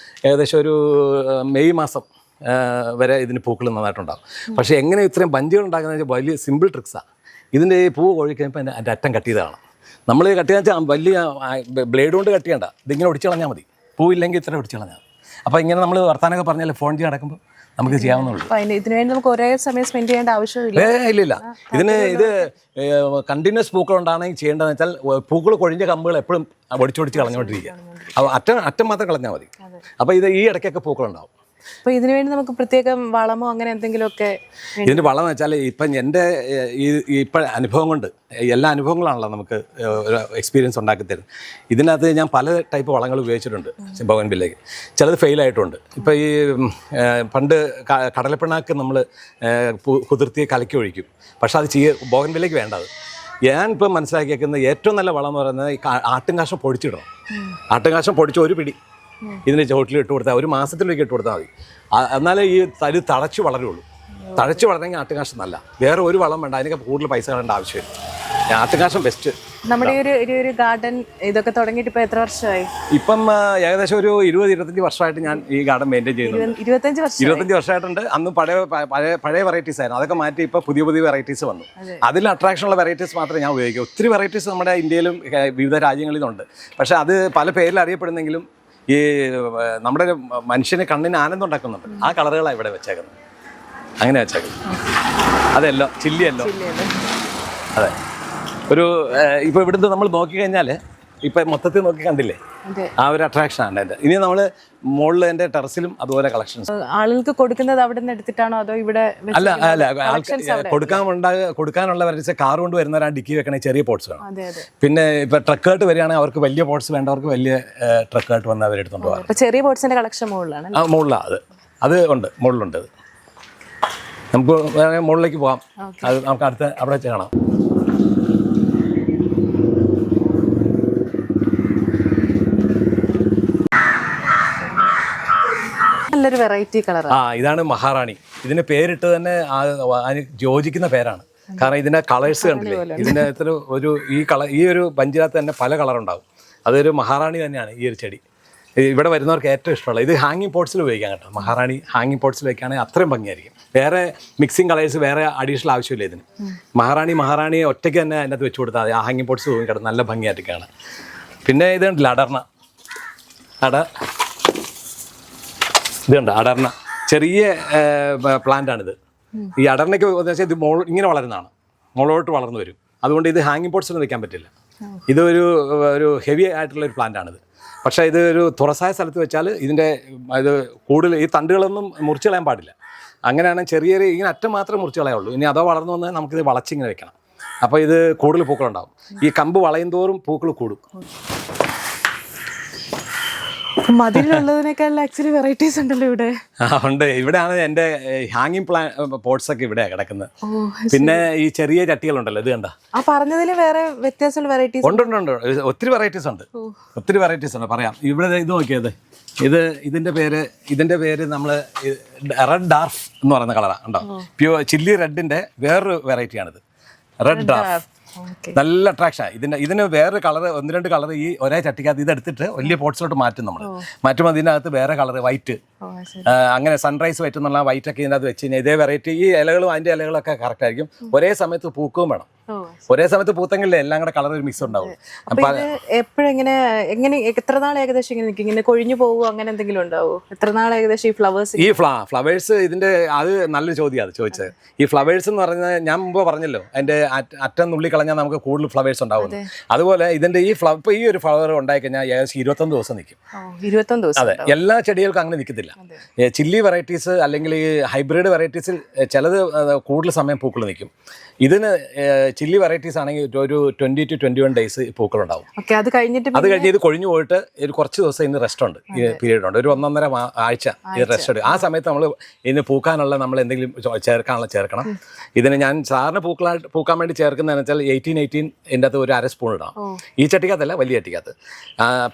ഏകദേശം ഒരു മെയ് മാസം വരെ ഇതിന് പൂക്കൾ നന്നായിട്ടുണ്ടാകും. പക്ഷേ എങ്ങനെ ഇത്രയും ബഞ്ചുകൾ ഉണ്ടാക്കുന്നത് വലിയ സിമ്പിൾ ട്രിക്സാണ്. ഇതിൻ്റെ പൂ കൊഴിക്കഴിഞ്ഞപ്പോൾ അതിൻ്റെ അറ്റം കട്ട് ചെയ്തതാണ്. നമ്മൾ കട്ട് ചെയ്യാൻ വെച്ചാൽ വലിയ ബ്ലേഡ് കൊണ്ട് കട്ട് ചെയ്യണ്ട, ഇതിങ്ങനെ ഒടിച്ചു കളഞ്ഞാൽ മതി. പൂവില്ലെങ്കിൽ ഇത്ര ഒടിച്ചു കളഞ്ഞാൽ മതി. അപ്പോൾ ഇങ്ങനെ നമ്മൾ വർത്താനൊക്കെ പറഞ്ഞാൽ ഫോൺ ചെയ്ത് നടക്കുമ്പോൾ നമുക്ക് ചെയ്യാവുന്നുള്ളൂ. ഇതിനു വേണ്ടി നമുക്ക് ഒരേ സമയം സ്പെൻഡ് ചെയ്യേണ്ട ആവശ്യമില്ല. ഇല്ല. ഇത് കണ്ടിന്യൂസ് പൂക്കൾ ഉണ്ടാണെങ്കിൽ ചെയ്യേണ്ടതെന്ന് വെച്ചാൽ പൂക്കൾ കൊഴിഞ്ഞ കമ്പുകൾ എപ്പോഴും ഒടിച്ചൊടിച്ച് കളഞ്ഞുകൊണ്ടിരിക്കുക. അപ്പോൾ അറ്റം മാത്രം കളഞ്ഞാൽ മതി. അപ്പോൾ ഇത് ഈ ഇടയ്ക്കൊക്കെ പൂക്കളുണ്ടാവും. അപ്പോൾ ഇതിനു വേണ്ടി നമുക്ക് പ്രത്യേകം വളമോ അങ്ങനെ എന്തെങ്കിലുമൊക്കെ? ഇതിൻ്റെ വളം എന്ന് വെച്ചാൽ ഇപ്പം എൻ്റെ ഇപ്പം അനുഭവം കൊണ്ട്, എല്ലാ അനുഭവങ്ങളാണല്ലോ നമുക്ക് ഒരു എക്സ്പീരിയൻസ് ഉണ്ടാക്കി തരും. ഇതിനകത്ത് ഞാൻ പല ടൈപ്പ് വളങ്ങൾ ഉപയോഗിച്ചിട്ടുണ്ട് ബോഗൺവില്ലയ്ക്ക്. ചിലത് ഫെയിലായിട്ടുണ്ട്. ഇപ്പോൾ ഈ പണ്ട് കടലപ്പിണ്ണാക്ക് നമ്മൾ കുതിർത്തി കലക്കി ഒഴിക്കും. പക്ഷെ അത് ബോഗൺവില്ലയ്ക്ക് വേണ്ടത്. ഞാനിപ്പം മനസ്സിലാക്കിയേക്കുന്നത് ഏറ്റവും നല്ല വളം എന്ന് പറയുന്നത് ഈ ആട്ടുംകാശം പൊടിച്ചിടണം. ആട്ടുംകാശം പൊടിച്ച് ഒരു പിടി ഇതിന് ചോട്ടിൽ ഇട്ട് കൊടുത്താൽ, ഒരു മാസത്തിലേക്ക് ഇട്ട് കൊടുത്താൽ മതി. എന്നാലേ ഈ തരി തഴച്ച് വളരുള്ളൂ. തഴച്ച് വളരണമെങ്കിൽ ആട്ടുകാശം നല്ല, വേറെ ഒരു വളം വേണ്ട. അതിനൊക്കെ കൂടുതൽ പൈസ കളേണ്ട ആവശ്യമില്ല. അത്യാവശ്യം ബെസ്റ്റ്. നമ്മുടെ ഒരു ഗാർഡൻ ഇതൊക്കെ തുടങ്ങിയിട്ട് ഇപ്പൊ എത്ര വർഷമായി? ഇപ്പം ഏകദേശം ഒരു 20-25 വർഷമായിട്ട് ഞാൻ ഈ ഗാർഡൻ മെയിൻറ്റെയിൻ ചെയ്യുന്നുണ്ട്. 25 വർഷമായിട്ടുണ്ട്. അന്ന് പഴയ വെറൈറ്റീസ് ആയിരുന്നു, അതൊക്കെ മാറ്റി ഇപ്പോൾ പുതിയ വെറൈറ്റീസ് വന്നു. അതിൽ അട്രാക്ഷനുള്ള വെറൈറ്റീസ് മാത്രമേ ഞാൻ ഉപയോഗിക്കൂ. ഒത്തിരി വെറൈറ്റീസ് നമ്മുടെ ഇന്ത്യയിലും വിവിധ രാജ്യങ്ങളിലുണ്ട്. പക്ഷേ അത് പല പേരിൽ അറിയപ്പെടുന്നെങ്കിലും ഈ നമ്മുടെ മനുഷ്യന് കണ്ണിന് ആനന്ദം ഉണ്ടാക്കുന്നുണ്ട്. ആ കളറുകളാണ് ഇവിടെ വെച്ചേക്കുന്നത്. അങ്ങനെ വെച്ചേക്കുന്നത് അതെല്ലോ ചില്ലിയല്ലോ. അതെ, ഒരു ഇപ്പോൾ ഇവിടുന്ന് നമ്മൾ നോക്കിക്കഴിഞ്ഞാൽ ഇപ്പം മൊത്തത്തിൽ നോക്കി കണ്ടില്ലേ, ആ ഒരു അട്രാക്ഷനാണ് എൻ്റെ. ഇനി നമ്മൾ മുകളിൽ എൻ്റെ ടെറസിലും അതുപോലെ കളക്ഷൻസ്. ആളുകൾക്ക് കൊടുക്കുന്നത് അവിടെ നിന്ന് എടുത്തിട്ടാണോ അതോ ഇവിടെ? അല്ല, കൊടുക്കാനുള്ള വെറൈറ്റീസ് കാർ കൊണ്ട് വരുന്നവരാണ് ഡിക്കി വെക്കണ ചെറിയ പോട്ട്സ് വേണം. പിന്നെ ഇപ്പം ട്രക്കായിട്ട് വരികയാണെങ്കിൽ അവർക്ക് വലിയ പോട്ട്സ് വേണ്ടവർക്ക് വലിയ ട്രക്കായിട്ട് വന്ന് അവരെടുത്തോണ്ട് പോകാം. ചെറിയ പോട്ട്സിന്റെ കളക്ഷൻ മുകളിലാണ്. മുകളിലാണ് അത് ഉണ്ട്, മുകളിലുണ്ട്. അത് നമുക്ക് മുകളിലേക്ക് പോകാം. അത് നമുക്ക് അടുത്ത അവിടെ വെച്ച് കാണാം. നല്ലൊരു വെറൈറ്റി കളർ. ഇതാണ് മഹാറാണി. ഇതിന് പേരിട്ട് തന്നെ അതിന് യോജിക്കുന്ന പേരാണ്. കാരണം ഇതിന്റെ കളേഴ്സ് കണ്ടില്ലേ, ഇതിന്റെ ഈ ഒരു ബഞ്ചിനകത്ത് തന്നെ പല കളർ ഉണ്ടാവും. അതൊരു മഹാറാണി തന്നെയാണ് ഈ ഒരു ചെടി. ഇവിടെ വരുന്നവർക്ക് ഏറ്റവും ഇഷ്ടമുള്ള ഇത് ഹാങ്ങിങ് പോട്ട്സിൽ ഉപയോഗിക്കാം കേട്ടോ. മഹാറാണി ഹാങ്ങിങ് പോട്ട്സിൽ വയ്ക്കുകയാണെങ്കിൽ അത്രയും ഭംഗിയായിരിക്കും. വേറെ മിക്സിങ് കളേഴ്സ് വേറെ അഡീഷണൽ ആവശ്യമില്ല ഇതിന്. മഹാറാണിയെ ഒറ്റയ്ക്ക് തന്നെ അതിനകത്ത് വെച്ച് കൊടുത്താൽ മതി. ആ ഹാങ്ങിങ് പോട്ട്സ് തൂങ്ങിക്കിടന്ന് നല്ല ഭംഗിയായിട്ടൊക്കെയാണ്. പിന്നെ ഇത് കണ്ടില്ല, ഇത് കണ്ട അടർണ, ചെറിയ പ്ലാന്റാണിത്. ഈ അടർണയ്ക്ക് വെച്ചാൽ ഇത് ഇങ്ങനെ വളരുന്നതാണ്, മുകളോട്ട് വളർന്നു വരും. അതുകൊണ്ട് ഇത് ഹാങ്ങിങ് പോട്ട്സിൽ വെക്കാൻ പറ്റില്ല. ഇതൊരു ഹെവി ആയിട്ടുള്ളൊരു പ്ലാന്റാണിത്. പക്ഷേ ഇത് ഒരു തുറസായ സ്ഥലത്ത് വെച്ചാൽ ഇത് കൂടുതൽ ഈ തണ്ടുകളൊന്നും മുറിച്ച് കളയാൻ പാടില്ല. അങ്ങനെയാണ് ചെറിയ ഇങ്ങനെ അറ്റം മാത്രമേ മുറിച്ച് കളയുള്ളൂ. ഇനി അതോ വളർന്നു വന്നാൽ നമുക്കിത് വളച്ചിങ്ങനെ വെക്കണം. അപ്പോൾ ഇത് കൂടുതൽ പൂക്കളുണ്ടാവും. ഈ കമ്പ് വളയും തോറും പൂക്കൾ കൂടും. മതിലുള്ളതിനേക്കാൾ ആക്ച്വലി വെറൈറ്റീസ് ഉണ്ടല്ലോ ഇവിടെ. ഉണ്ട്. ഇവിടെയാണ് എൻ്റെ ഹാങ്ങിങ് പോട്ട്സ് ഒക്കെ ഇവിടെ കിടക്കുന്നത്. പിന്നെ ഈ ചെറിയ ചട്ടികളുണ്ടല്ലോ, ഇത് കണ്ട പറഞ്ഞതിൽ വേറെ വ്യത്യാസമുള്ള വെറൈറ്റീസ് ഉണ്ട്. ഒത്തിരി വെറൈറ്റീസ് ഉണ്ട്. പറയാം. ഇവിടെ ഇത് നോക്കിയത്, ഇതിന്റെ പേര് നമ്മൾ റെഡ് ഡാർഫ് എന്ന് പറയുന്ന കളറാണ്. ഉണ്ടോ, പ്യൂർ ചില്ലി റെഡിന്റെ വേറൊരു വെറൈറ്റിയാണിത്, റെഡ് ഡാർഫ്. നല്ല അട്രാക്ഷൻ. ഇതിന് വേറെ കളർ, 1-2 കളർ ഈ ഒരേ ചട്ടിക്കകത്ത് ഇതെടുത്തിട്ട് വലിയ പോട്ട്സിലോട്ട് മാറ്റും. മാറ്റുമ്പോൾ ഇതിനകത്ത് വേറെ കളർ, വൈറ്റ്, അങ്ങനെ സൺറൈസ് വൈറ്റ് എന്നുള്ള വൈറ്റ് ഒക്കെ ഇതിനകത്ത് വെച്ച് കഴിഞ്ഞാൽ ഇതേ വെറൈറ്റി ഈ ഇലകളും അതിൻ്റെ ഇലകളൊക്കെ കറക്റ്റ് ആയിരിക്കും. ഒരേ സമയത്ത് പൂക്കുകയും വേണം. ഒരേ സമയത്ത് പൂത്തെങ്കിലേ എല്ലാം കൂടെ കളർ ഒരു മിക്സ് ഉണ്ടാവും. എപ്പോഴെങ്ങനെ എത്ര നാൾ ഏകദേശം ഇങ്ങനെ കൊഴിഞ്ഞു പോകുമോ, അങ്ങനെ എന്തെങ്കിലും ഉണ്ടാവോ? എത്ര നാൾ ഏകദേശം ഈ ഫ്ലവേഴ്സ് ഇതിന്റെ അത് നല്ലൊരു ചോദ്യമാണ് ചോദിച്ചത്. ഈ ഫ്ലവേഴ്സ് എന്ന് പറഞ്ഞാൽ ഞാൻ മുമ്പ് പറഞ്ഞല്ലോ, അതിന്റെ അറ്റം നുള്ളി കളഞ്ഞാൽ നമുക്ക് കൂടുതൽ ഫ്ലവേഴ്സ് ഉണ്ടാവും. അതുപോലെ ഇതിന്റെ ഈ ഒരു ഫ്ലവർ ഉണ്ടായി കഴിഞ്ഞാൽ ഏകദേശം 21 ദിവസം നിൽക്കും. 21 ദിവസം? അതെ, എല്ലാ ചെടികൾക്കും അങ്ങനെ നിൽക്കത്തില്ല. ചില്ലി വെറൈറ്റീസ് അല്ലെങ്കിൽ ഈ ഹൈബ്രിഡ് വെറൈറ്റീസിൽ ചിലത് കൂടുതൽ സമയം പൂക്കൾ നിൽക്കും. ഇതിന് ചില്ലി വെറൈറ്റീസ് ആണെങ്കിൽ ഒരു 20 to 21 ഡേയ്സ് പൂക്കളുണ്ടാവും. അത് കഴിഞ്ഞ് ഇത് കൊഴിഞ്ഞു പോയിട്ട് ഒരു കുറച്ച് ദിവസം ഇന്ന് റെസ്റ്റ് ഉണ്ട്, പീരീഡ് ഉണ്ട്, ഒരു 1.5 ആഴ്ച റെസ്റ്റ് ഉണ്ട്. ആ സമയത്ത് നമ്മൾ ഇതിന് പൂക്കാനുള്ള നമ്മൾ എന്തെങ്കിലും ചേർക്കണം. ഇതിന് ഞാൻ സാറിന് പൂക്കാൻ വേണ്ടി ചേർക്കുന്നതെന്ന് വെച്ചാൽ 18 ഇതിൻ്റെ അകത്ത് ഒരു 1/2 സ്പൂൺ ഇടാം. ഈ ചട്ടിക്കകത്തല്ല, വലിയ ചട്ടിക്കകത്ത്.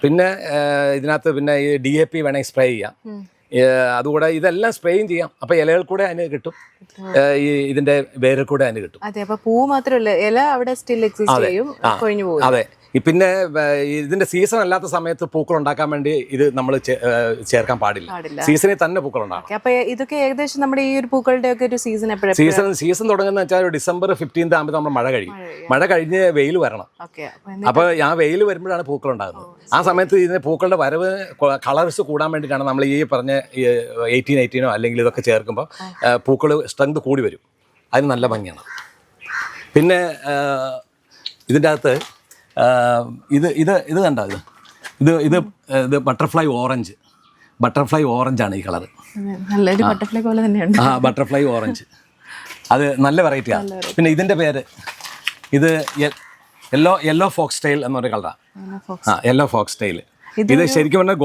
പിന്നെ ഇതിനകത്ത് പിന്നെ ഈ DAP വേണമെങ്കിൽ സ്പ്രേ ചെയ്യാം. അതുകൂടെ ഇതെല്ലാം സ്പ്രേയും ചെയ്യാം. അപ്പൊ ഇലകൾ കൂടെ അതിന് കിട്ടും, ഇതിന്റെ വേരിൽ കൂടെ അതിന് കിട്ടും. അതെ, അപ്പൊ പൂ മാത്രമല്ല, ഇല അവിടെ സ്റ്റിൽ എക്സിസ്റ്റ് ചെയ്യും, കൊഴിഞ്ഞു പോകും. അതെ. പിന്നെ ഇതിന്റെ സീസൺ അല്ലാത്ത സമയത്ത് പൂക്കൾ ഉണ്ടാക്കാൻ വേണ്ടി ഇത് നമ്മൾ ചേർക്കാൻ പാടില്ല. സീസണിൽ തന്നെ പൂക്കൾ ഉണ്ടാകും. അപ്പൊ ഇതൊക്കെ ഏകദേശം നമ്മുടെ ഈ ഒരു പൂക്കളുടെ ഒക്കെ ഒരു സീസൺ സീസൺ തുടങ്ങുന്ന വെച്ചാൽ December 15th ആകുമ്പോൾ നമ്മൾ മഴ കഴിഞ്ഞ് വെയിൽ വരണം. അപ്പൊ ആ വെയിൽ വരുമ്പോഴാണ് പൂക്കൾ ഉണ്ടാകുന്നത്. ആ സമയത്ത് ഇതിന് പൂക്കളുടെ വരവ് കളേഴ്സ് കൂടാൻ വേണ്ടിയിട്ടാണ് നമ്മൾ ഈ പറഞ്ഞ 18 അല്ലെങ്കിൽ ഇതൊക്കെ ചേർക്കുമ്പോൾ പൂക്കൾ സ്ട്രെങ്ത് കൂടി വരും. അതിന് നല്ല ഭംഗിയാണ്. പിന്നെ ഇതിൻ്റെ അകത്ത് ഇത് കണ്ടോ, ഇത് ബട്ടർഫ്ലൈ ഓറഞ്ച് ആണ് ഈ കളർ. ബട്ടർഫ്ലൈ പോലെ തന്നെയാണ്. ബട്ടർഫ്ലൈ ഓറഞ്ച്, അത് നല്ല വെറൈറ്റിയാണ്. പിന്നെ ഇതിന്റെ പേര് ഇത് യെല്ലോ ഫോക്സ് ടെയിൽ എന്നൊരു കളറാണ്. Yellow fox tail. ഇത് ശരിക്കും പറഞ്ഞാൽ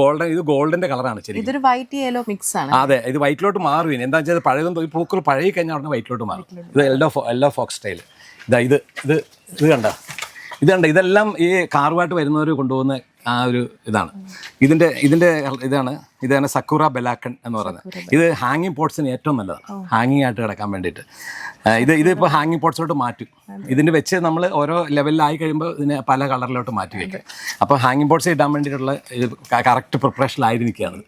ഗോൾഡന്റെ കളറാണ്. ഇതൊരു വൈറ്റ് യെല്ലോ മിക്സ് ആണ്. അതെ, ഇത് വൈറ്റിലോട്ട് മാറും. എന്താ വെച്ചാൽ പഴയതും ഈ പൂക്കൾ പഴകി കഴിഞ്ഞാൽ അവിടെ വൈറ്റിലോട്ട് മാറും. ഇത് യെല്ലോ ഫോക്സ് ടെയിൽ. ഇത് കണ്ട ഇതെല്ലാം ഈ കാറുമായിട്ട് വരുന്നവർ കൊണ്ടുപോകുന്ന ആ ഒരു ഇതാണ്. ഇതിൻ്റെ ഇതാണ് സക്കുറ ബെലാക്കൺ എന്ന് പറയുന്നത്. ഇത് ഹാങ്ങിങ് പോട്ട്സിന് ഏറ്റവും നല്ലതാണ്, ഹാങ്ങിങ് ആയിട്ട് കിടക്കാൻ വേണ്ടിയിട്ട്. ഇതിപ്പോൾ ഹാങ്ങിങ് പോട്ട്സിലോട്ട് മാറ്റും. ഇതിൻ്റെ വെച്ച് നമ്മൾ ഓരോ ലെവലിലായി കഴിയുമ്പോൾ ഇതിനെ പല കളറിലോട്ട് മാറ്റി വയ്ക്കും. അപ്പോൾ ഹാങ്ങിങ് പോട്ട്സ് ഇടാൻ വേണ്ടിയിട്ടുള്ള കറക്റ്റ് പ്രിപ്പറേഷനിലായിരിക്കുകയാണ്.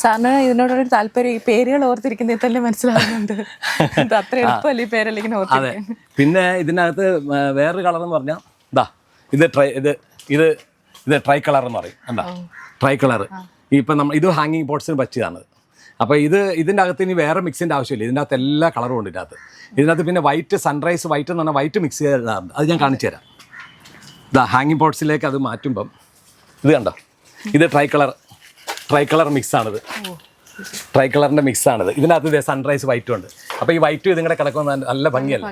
സാറിന് ഇതിനോടൊരു താല്പര്യം ഈ പേരുകൾ ഓർത്തിരിക്കുന്നതിൽ തന്നെ മനസ്സിലാവുന്നുണ്ട്. ഇത് അത്ര എളുപ്പമല്ല ഈ പേരെല്ലാം ഇങ്ങനെ അതെ. പിന്നെ ഇതിനകത്ത് വേറൊരു കളർ എന്ന് പറഞ്ഞാൽ ഇത് ട്രൈ കളർ എന്ന് പറയും. എന്താ ട്രൈ കളർ ഇപ്പം നമ്മൾ ഇത് ഹാങ്ങിങ് പോട്ട്സിന് പറ്റിയതാണ്. അപ്പോൾ ഇതിൻ്റെ അകത്ത് ഇനി വേറെ മിക്സിൻ്റെ ആവശ്യമില്ല. ഇതിൻ്റെ അകത്ത് എല്ലാ കളറും ഉണ്ട് ഇതിനകത്ത്. പിന്നെ വൈറ്റ് സൺറൈസ് വൈറ്റ് എന്ന് പറഞ്ഞാൽ വൈറ്റ് മിക്സ് ചെയ്തിടാറുണ്ട്. അത് ഞാൻ കാണിച്ചു തരാം. ഹാങ്ങിങ് പോട്ട്സിലേക്ക് അത് മാറ്റുമ്പം ഇത് കണ്ടോ, ഇത് ട്രൈ കളർ മിക്സാണിത്. ട്രൈ കളറിൻ്റെ മിക്സാണിത്. ഇതിനകത്ത് സൺറൈസ് വൈറ്റും ഉണ്ട്. അപ്പോൾ ഈ വൈറ്റും ഇതിങ്ങനെ കിടക്കുന്ന നല്ല ഭംഗിയല്ല.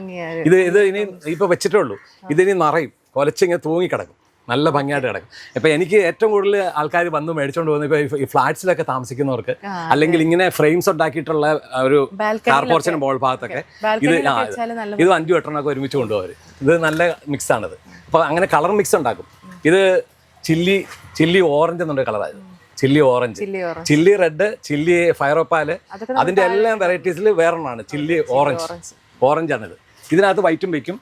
ഇത് ഇനി ഇപ്പോൾ വെച്ചിട്ടേ ഉള്ളൂ. ഇതിനി നിറയും, കൊലച്ചിങ്ങനെ തൂങ്ങിക്കിടക്കും, നല്ല ഭംഗിയായിട്ട് കിടക്കും. ഇപ്പം എനിക്ക് ഏറ്റവും കൂടുതൽ ആൾക്കാർ വന്ന് മേടിച്ചുകൊണ്ട് പോകുന്നത് ഇപ്പോൾ ഈ ഫ്ലാറ്റ്സിലൊക്കെ താമസിക്കുന്നവർക്ക്, അല്ലെങ്കിൽ ഇങ്ങനെ ഫ്രെയിംസ് ഉണ്ടാക്കിയിട്ടുള്ള ഒരു കാർ പോർച്ചിന് ബോൾ ഭാഗത്തൊക്കെ ഇത് 5 8 ഒരുമിച്ച് കൊണ്ടുപോകും. ഇത് നല്ല മിക്സാണിത്. അപ്പോൾ അങ്ങനെ കളർ മിക്സ് ഉണ്ടാക്കും. ഇത് ചില്ലി ഓറഞ്ച് എന്നൊരു കളറായിരുന്നു. Chilli orange, chilli red, chilli fire opal, അതിൻ്റെ എല്ലാം വെറൈറ്റീസിൽ വേറൊന്നാണ് ചില്ലി ഓറഞ്ചാണിത്. ഇതിനകത്ത് വൈറ്റും വയ്ക്കും.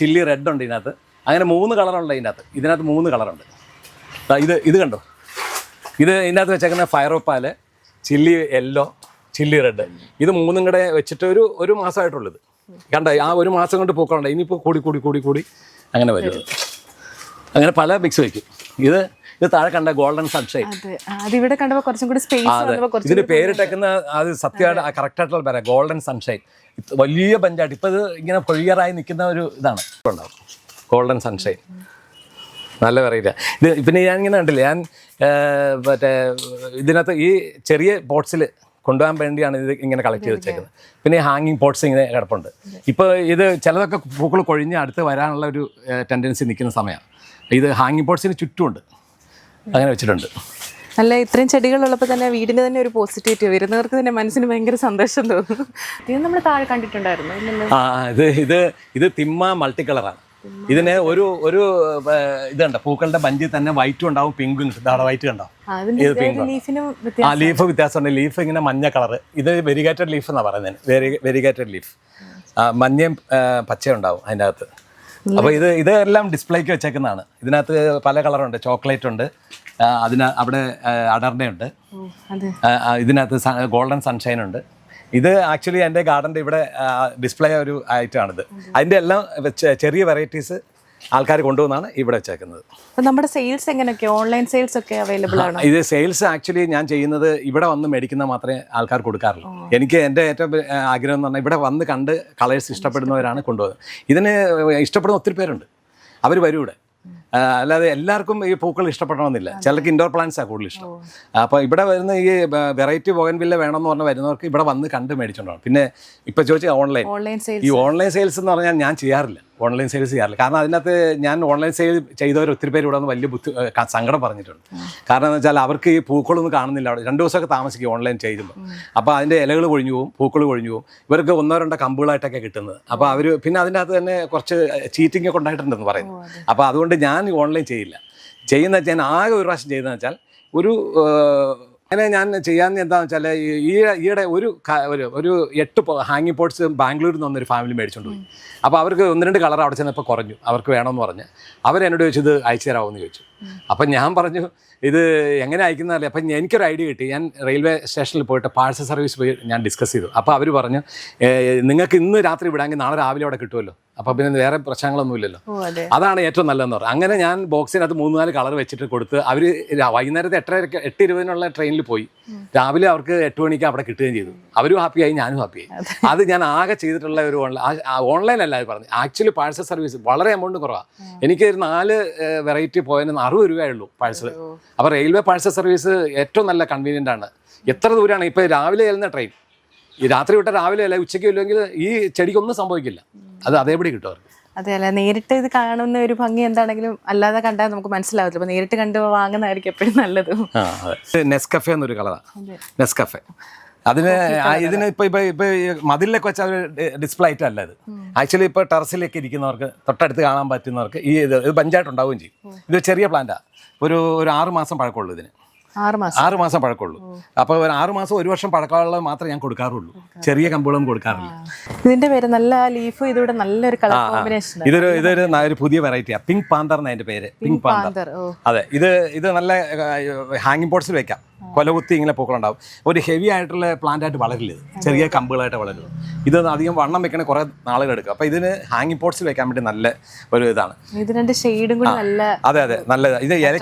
ചില്ലി റെഡ് ഉണ്ട് ഇതിനകത്ത്. അങ്ങനെ 3 കളറുണ്ട് ഇതിനകത്ത് 3 കളറുണ്ട്. ഇത് കണ്ടോ, ഇതിനകത്ത് വെച്ചേക്കുന്ന ഫയറോപ്പാല്, ചില്ലി യെല്ലോ, ചില്ലി റെഡ്, ഇത് 3ഉം കൂടെ വെച്ചിട്ട് ഒരു മാസമായിട്ടുള്ളത് കണ്ടോ. ആ ഒരു മാസം കൊണ്ട് പൂക്കളുണ്ട്. ഇനിയിപ്പോൾ കൂടി അങ്ങനെ വരും. അങ്ങനെ പല മിക്സ് വയ്ക്കും. ഇത് താഴെ കണ്ട ഗോൾഡൻ സൺഷൈൻ. ഇതിന് പേരിട്ടേക്കുന്ന അത് സത്യമായിട്ട് കറക്റ്റായിട്ടുള്ള പേരാ, ഗോൾഡൻ സൺഷൈൻ. വലിയ ബഞ്ചായിട്ട് ഇപ്പം ഇത് ഇങ്ങനെ കൊഴിയറായി നിൽക്കുന്ന ഒരു ഇതാണ് ഉണ്ടാവും, ഗോൾഡൻ സൺഷൈൻ. നല്ല വെറൈറ്റിയാണ് ഇത്. പിന്നെ ഞാൻ ഇങ്ങനെ കണ്ടില്ല, ഞാൻ മറ്റേ ഇതിനകത്ത് ഈ ചെറിയ പോട്ട്സിൽ കൊണ്ടുപോകാൻ വേണ്ടിയാണ് ഇത് ഇങ്ങനെ കളക്ട് ചെയ്ത് വെച്ചേക്കുന്നത്. പിന്നെ ഹാങ്ങിങ് പോട്ട്സ് ഇങ്ങനെ കിടപ്പുണ്ട്. ഇപ്പോൾ ഇത് ചിലതൊക്കെ പൂക്കൾ കൊഴിഞ്ഞ് അടുത്ത് വരാനുള്ള ഒരു ടെൻഡൻസി നിൽക്കുന്ന സമയമാണ്. ഇത് ഹാങ്ങിങ് പോട്ട്സിന് ചുറ്റുമുണ്ട്, അങ്ങനെ വെച്ചിട്ടുണ്ട്. നല്ല ഇത്രയും ചെടികളുള്ളപ്പോൾ തന്നെ വീടിന് തന്നെ ഒരു പോസിറ്റിവിറ്റി, വരുന്നവർക്ക് തന്നെ മനസ്സിന് ഭയങ്കര സന്തോഷം തോന്നും. ഇത് നമ്മൾ താഴെ കണ്ടിട്ടുണ്ടായിരുന്നു. ഇത് തിമ്മ മൾട്ടി കളറാണ്. ഇതിന് ഒരു ഇതുണ്ട്, പൂക്കളുടെ ബഞ്ചിൽ തന്നെ വൈറ്റും ഉണ്ടാവും, പിങ്കും. വൈറ്റ് കണ്ടോ, ഇത് പിങ്ക്. ലീഫ് വ്യത്യാസമുണ്ട്. ലീഫ് ഇങ്ങനെ മഞ്ഞ കളറ്. ഇത് വെരിഗേറ്റഡ് ലീഫ് എന്നാണ് പറയുന്നത്. വെരിഗേറ്റഡ് ലീഫ് മഞ്ഞയും പച്ചയും ഉണ്ടാവും അതിൻ്റെ അകത്ത്. അപ്പോൾ ഇതെല്ലാം ഡിസ്പ്ലേക്ക് വെച്ചേക്കുന്നതാണ്. ഇതിനകത്ത് പല കളറുണ്ട്. ചോക്ലേറ്റ് ഉണ്ട്, അവിടെ അടർണയുണ്ട്, ഇതിനകത്ത് ഗോൾഡൻ സൺഷൈൻ ഉണ്ട്. ഇത് ആക്ച്വലി എൻ്റെ ഗാർഡൻ്റെ ഇവിടെ ഡിസ്പ്ലേ ഒരു ഐറ്റമാണിത്. അതിൻ്റെ എല്ലാം ചെറിയ വെറൈറ്റീസ് ആൾക്കാർ കൊണ്ടുവന്നാണ് ഇവിടെ വെച്ചേക്കുന്നത്. നമ്മുടെ സെയിൽസ് എങ്ങനെയൊക്കെയാണ്? ഓൺലൈൻ സെയിൽസ് ഒക്കെ അവൈലബിൾ ആണ്? ഇത് സെയിൽസ് ആക്ച്വലി ഞാൻ ചെയ്യുന്നത് ഇവിടെ വന്ന് മേടിക്കുന്ന മാത്രമേ ആൾക്കാർ കൊടുക്കാറുള്ളൂ. എനിക്ക് എൻ്റെ ഏറ്റവും ആഗ്രഹം എന്ന് പറഞ്ഞാൽ ഇവിടെ വന്ന് കണ്ട് കളേഴ്സ് ഇഷ്ടപ്പെടുന്നവരാണ് കൊണ്ടുപോകുന്നത്. ഇതിന് ഇഷ്ടപ്പെടുന്ന ഒത്തിരി പേരുണ്ട്, അവർ വരും ഇവിടെ. അല്ലാതെ എല്ലാവർക്കും ഈ പൂക്കൾ ഇഷ്ടപ്പെടണമെന്നില്ല. ചിലർക്ക് ഇൻഡോർ പ്ലാന്റ്സാണ് കൂടുതൽ ഇഷ്ടം. അപ്പോൾ ഇവിടെ വരുന്ന ഈ വെറൈറ്റി ബോഗൻവില്ല വേണമെന്ന് പറഞ്ഞാൽ വരുന്നവർക്ക് ഇവിടെ വന്ന് കണ്ട് മേടിച്ചുകൊണ്ടാണ്. പിന്നെ ഇപ്പോൾ ചോദിച്ചാൽ ഈ ഓൺലൈൻ സെയിൽസ് എന്ന് പറഞ്ഞാൽ ഞാൻ ചെയ്യാറില്ല. ഓൺലൈൻ സെയിൽസ് ചെയ്യാറില്ല. കാരണം അതിനകത്ത് ഞാൻ ഓൺലൈൻ സെയിൽ ചെയ്തവർ ഒത്തിരി പേര് ഇവിടെ വന്ന് വലിയ സങ്കടം പറഞ്ഞിട്ടുണ്ട്. കാരണം എന്ന് വെച്ചാൽ അവർക്ക് ഈ പൂക്കളൊന്നും കാണുന്നില്ല. അവിടെ 2 ദിവസമൊക്കെ താമസിക്കും ഓൺലൈൻ ചെയ്യുമ്പോൾ. അപ്പോൾ അതിൻ്റെ ഇലകൾ കൊഴിഞ്ഞു പോകും, പൂക്കൾ കൊഴിഞ്ഞു പോകും. ഇവർക്ക് 1 2 കമ്പുകളായിട്ടൊക്കെ കിട്ടുന്നത്. അപ്പോൾ അവർ പിന്നെ അതിൻ്റെ അകത്ത് തന്നെ കുറച്ച് ചീറ്റിംഗ് ഒക്കെ ഉണ്ടായിട്ടുണ്ടെന്ന് പറയുന്നു. അപ്പോൾ അതുകൊണ്ട് ഞാൻ ഓൺലൈൻ ചെയ്യില്ല. ഞാൻ ആകെ ഒരു പ്രാവശ്യം ചെയ്തതെന്ന് വെച്ചാൽ അങ്ങനെ ഞാൻ ചെയ്യാമെന്ന് എന്താണെന്ന് വെച്ചാൽ ഈയിടെ ഒരു 8 ഹാങ്ങിങ് പോട്ട്സ് ബാംഗ്ലൂരിൽ നിന്ന് വന്നൊരു ഫാമിലി മേടിച്ചുകൊണ്ട് പോയി. അപ്പോൾ അവർക്ക് 1 2 കളർ അവിടെ ചെന്നപ്പോൾ കുറഞ്ഞു, അവർക്ക് വേണമെന്ന് പറഞ്ഞ് അവരെന്നോട് ചോദിച്ചു ഇത് അയച്ചു തരാമെന്ന് ചോദിച്ചു. അപ്പം ഞാൻ പറഞ്ഞു ഇത് എങ്ങനെ അയക്കുന്നതല്ലേ. അപ്പം എനിക്കൊരു ഐഡിയ കിട്ടി. ഞാൻ റെയിൽവേ സ്റ്റേഷനിൽ പോയിട്ട് പാഴ്സൽ സർവീസ് പോയി ഞാൻ ഡിസ്കസ് ചെയ്തു. അപ്പോൾ അവർ പറഞ്ഞു നിങ്ങൾക്ക് ഇന്ന് രാത്രി വിടാമെങ്കിൽ നാളെ രാവിലെ അവിടെ കിട്ടുമല്ലോ, അപ്പോൾ പിന്നെ വേറെ പ്രശ്നങ്ങളൊന്നും ഇല്ലല്ലോ, അതാണ് ഏറ്റവും നല്ലതെന്ന് പറഞ്ഞു. അങ്ങനെ ഞാൻ ബോക്സിനകത്ത് 3 4 കളർ വെച്ചിട്ട് കൊടുത്ത് അവർ വൈകുന്നേരത്തെ 8:20 ട്രെയിനിൽ പോയി. രാവിലെ അവർക്ക് 8 മണിക്ക് അവിടെ കിട്ടുകയും ചെയ്തു. അവരും ഹാപ്പിയായി, ഞാനും ഹാപ്പിയായി. അത് ഞാൻ ആകെ ചെയ്തിട്ടുള്ള ഒരു ഓൺലൈൻ അല്ല പറഞ്ഞു. ആക്ച്വലി പാഴ്സൽ സർവീസ് വളരെ എമൗണ്ട് കുറവാണ്. എനിക്ക് ഒരു 4 വെറൈറ്റി പോയതിന് 60 രൂപയുള്ളൂ പാഴ്സൽ. അപ്പോൾ റെയിൽവേ പാഴ്സൽ സർവീസ് ഏറ്റവും നല്ല കൺവീനിയൻ്റ് ആണ്. എത്ര ദൂരമാണ് ഇപ്പോൾ രാവിലെ ചെല്ലുന്ന ട്രെയിൻ, ഈ രാത്രി വിട്ട രാവിലെ അല്ല ഉച്ചയ്ക്ക് ഇല്ലെങ്കിൽ ഈ ചെടിക്കൊന്നും സംഭവിക്കില്ല. അത് അതേപടി കിട്ടും അവർക്ക്. അതെ അല്ല, നേരിട്ട് ഇത് കാണുന്ന ഒരു ഭംഗി എന്താണെങ്കിലും അല്ലാതെ കണ്ടാൽ നമുക്ക് മനസ്സിലാവത്തില്ല. അപ്പോൾ നേരിട്ട് കണ്ട് വാങ്ങുന്നതായിരിക്കും എപ്പോഴും നല്ലത്. നെസ്കഫെ എന്നൊരു കളറാണ് നെസ്കഫെ. അതിന് ഇതിന് ഇപ്പൊ മതിലിലൊക്കെ വെച്ച ഒരു ഡിസ്പ്ലേ ഐറ്റം അല്ല ഇത്. ആക്ച്വലി ഇപ്പോൾ ടെറസിലേക്ക് ഇരിക്കുന്നവർക്ക് തൊട്ടടുത്ത് കാണാൻ പറ്റുന്നവർക്ക് ഇത് ബഞ്ചായിട്ട് ഉണ്ടാവുകയും ചെയ്യും. ഇത് ചെറിയ പ്ലാന്റാണ്. ഒരു 6 മാസം പഴക്കമുള്ളൂ ഇതിന്. 6 മാസം പഴക്കമുള്ളൂ. അപ്പോൾ ഒരു 6 മാസം 1 വർഷം പഴക്കമുള്ളത് മാത്രമേ ഞാൻ കൊടുക്കാറുള്ളൂ. ചെറിയ കമ്പുകളൊന്നും കൊടുക്കാറില്ല. ഇതിന്റെ പേര് നല്ല ലീഫ്, ഇതിവിടെ നല്ലൊരു കളർ കോമ്പിനേഷൻ. ഇതൊരു പുതിയ വെറൈറ്റിയാണ്. പിങ്ക് പാന്തർ എന്ന അതിന്റെ പേര്. പിങ്ക് പാന്തർ. അതെ, ഇത് നല്ല ഹാങ്ങിങ് പോട്ട്സിൽ വെക്കാം. കൊലകുത്തി ഇങ്ങനെ പൂക്കളുണ്ടാവും. ഒരു ഹെവി ആയിട്ടുള്ള പ്ലാന്റ് ആയിട്ട് വളരില്ല. ഇത് ചെറിയ കമ്പുകളായിട്ട് വളരും. ഇത് അധികം വണ്ണം വെക്കണേ കുറേ നാളുകൾ എടുക്കും. അപ്പോൾ ഇതിന് ഹാങ്ങിങ് പോട്ട്സിൽ വെക്കാൻ വേണ്ടി നല്ല ഒരു ഇതാണ്. ഇതിന്റെ ഷെയ്ഡും കൂടി നല്ല. അതെ നല്ലത്. ഇത്